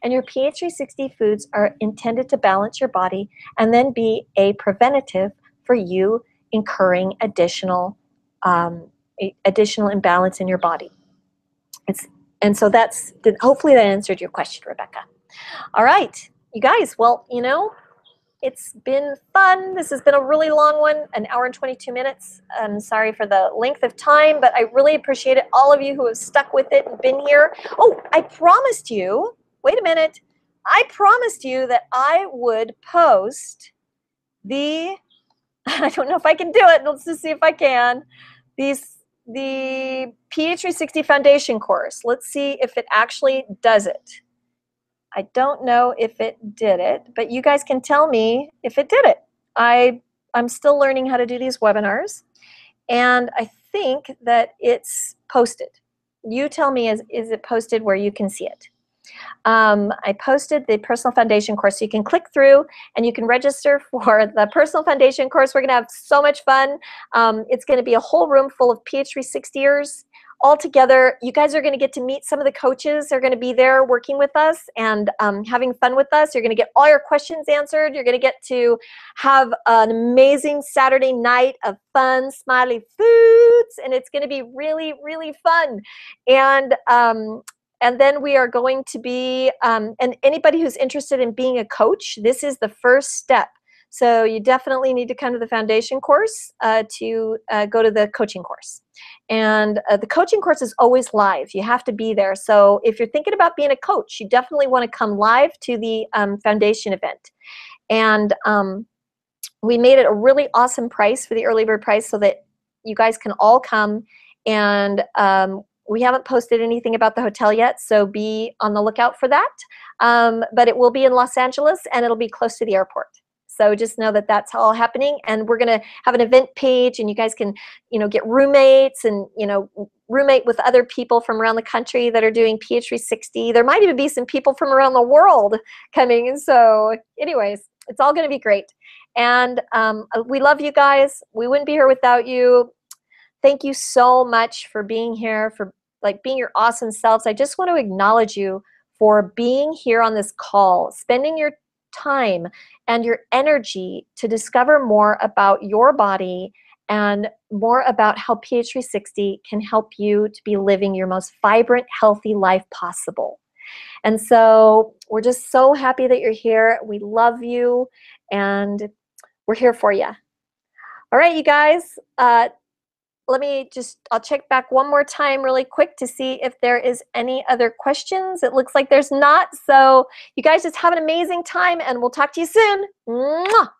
And your PH360 foods are intended to balance your body and then be a preventative for you incurring additional imbalance in your body. So hopefully that answered your question, Rebecca. All right, you guys, well, it's been fun. This has been a really long one, 1 hour and 22 minutes. I'm sorry for the length of time, but I really appreciate it. All of you who have stuck with it and been here. Oh, I promised you, wait a minute. I promised you that I would post I don't know if I can do it. Let's just see if I can. These the PH360 Foundation course. Let's see if it actually does it. I don't know if it did it, but you guys can tell me if it did it. I'm still learning how to do these webinars, and I think that it's posted. You tell me, is it posted where you can see it? I posted the Personal Foundation course, so you can click through and you can register for the Personal Foundation course. We're going to have so much fun. It's going to be a whole room full of PH360ers all together. You guys are going to get to meet some of the coaches. They're going to be there working with us and having fun with us. You're going to get all your questions answered. You're going to get to have an amazing Saturday night of fun, smiley foods, and it's going to be really, really fun. And then we are going to be, and anybody who's interested in being a coach, this is the first step. So you definitely need to come to the foundation course to go to the coaching course. And the coaching course is always live. You have to be there. So if you're thinking about being a coach, you definitely want to come live to the foundation event. And we made it a really awesome price for the early bird price so that you guys can all come. And we haven't posted anything about the hotel yet, so be on the lookout for that. But it will be in Los Angeles, and it'll be close to the airport. So just know that that's all happening, and we're going to have an event page, and you guys can, get roommates and, roommate with other people from around the country that are doing PH360. There might even be some people from around the world coming. And so anyways, it's all going to be great. And we love you guys. We wouldn't be here without you. Thank you so much for being here, for being your awesome selves. I just want to acknowledge you for being here on this call, spending your time and your energy to discover more about your body and more about how PH360 can help you to be living your most vibrant, healthy life possible. And so we're just so happy that you're here. We love you, and we're here for you. All right, you guys. I'll check back one more time really quick to see if there is any other questions. It looks like there's not. So you guys just have an amazing time, and we'll talk to you soon. Mwah!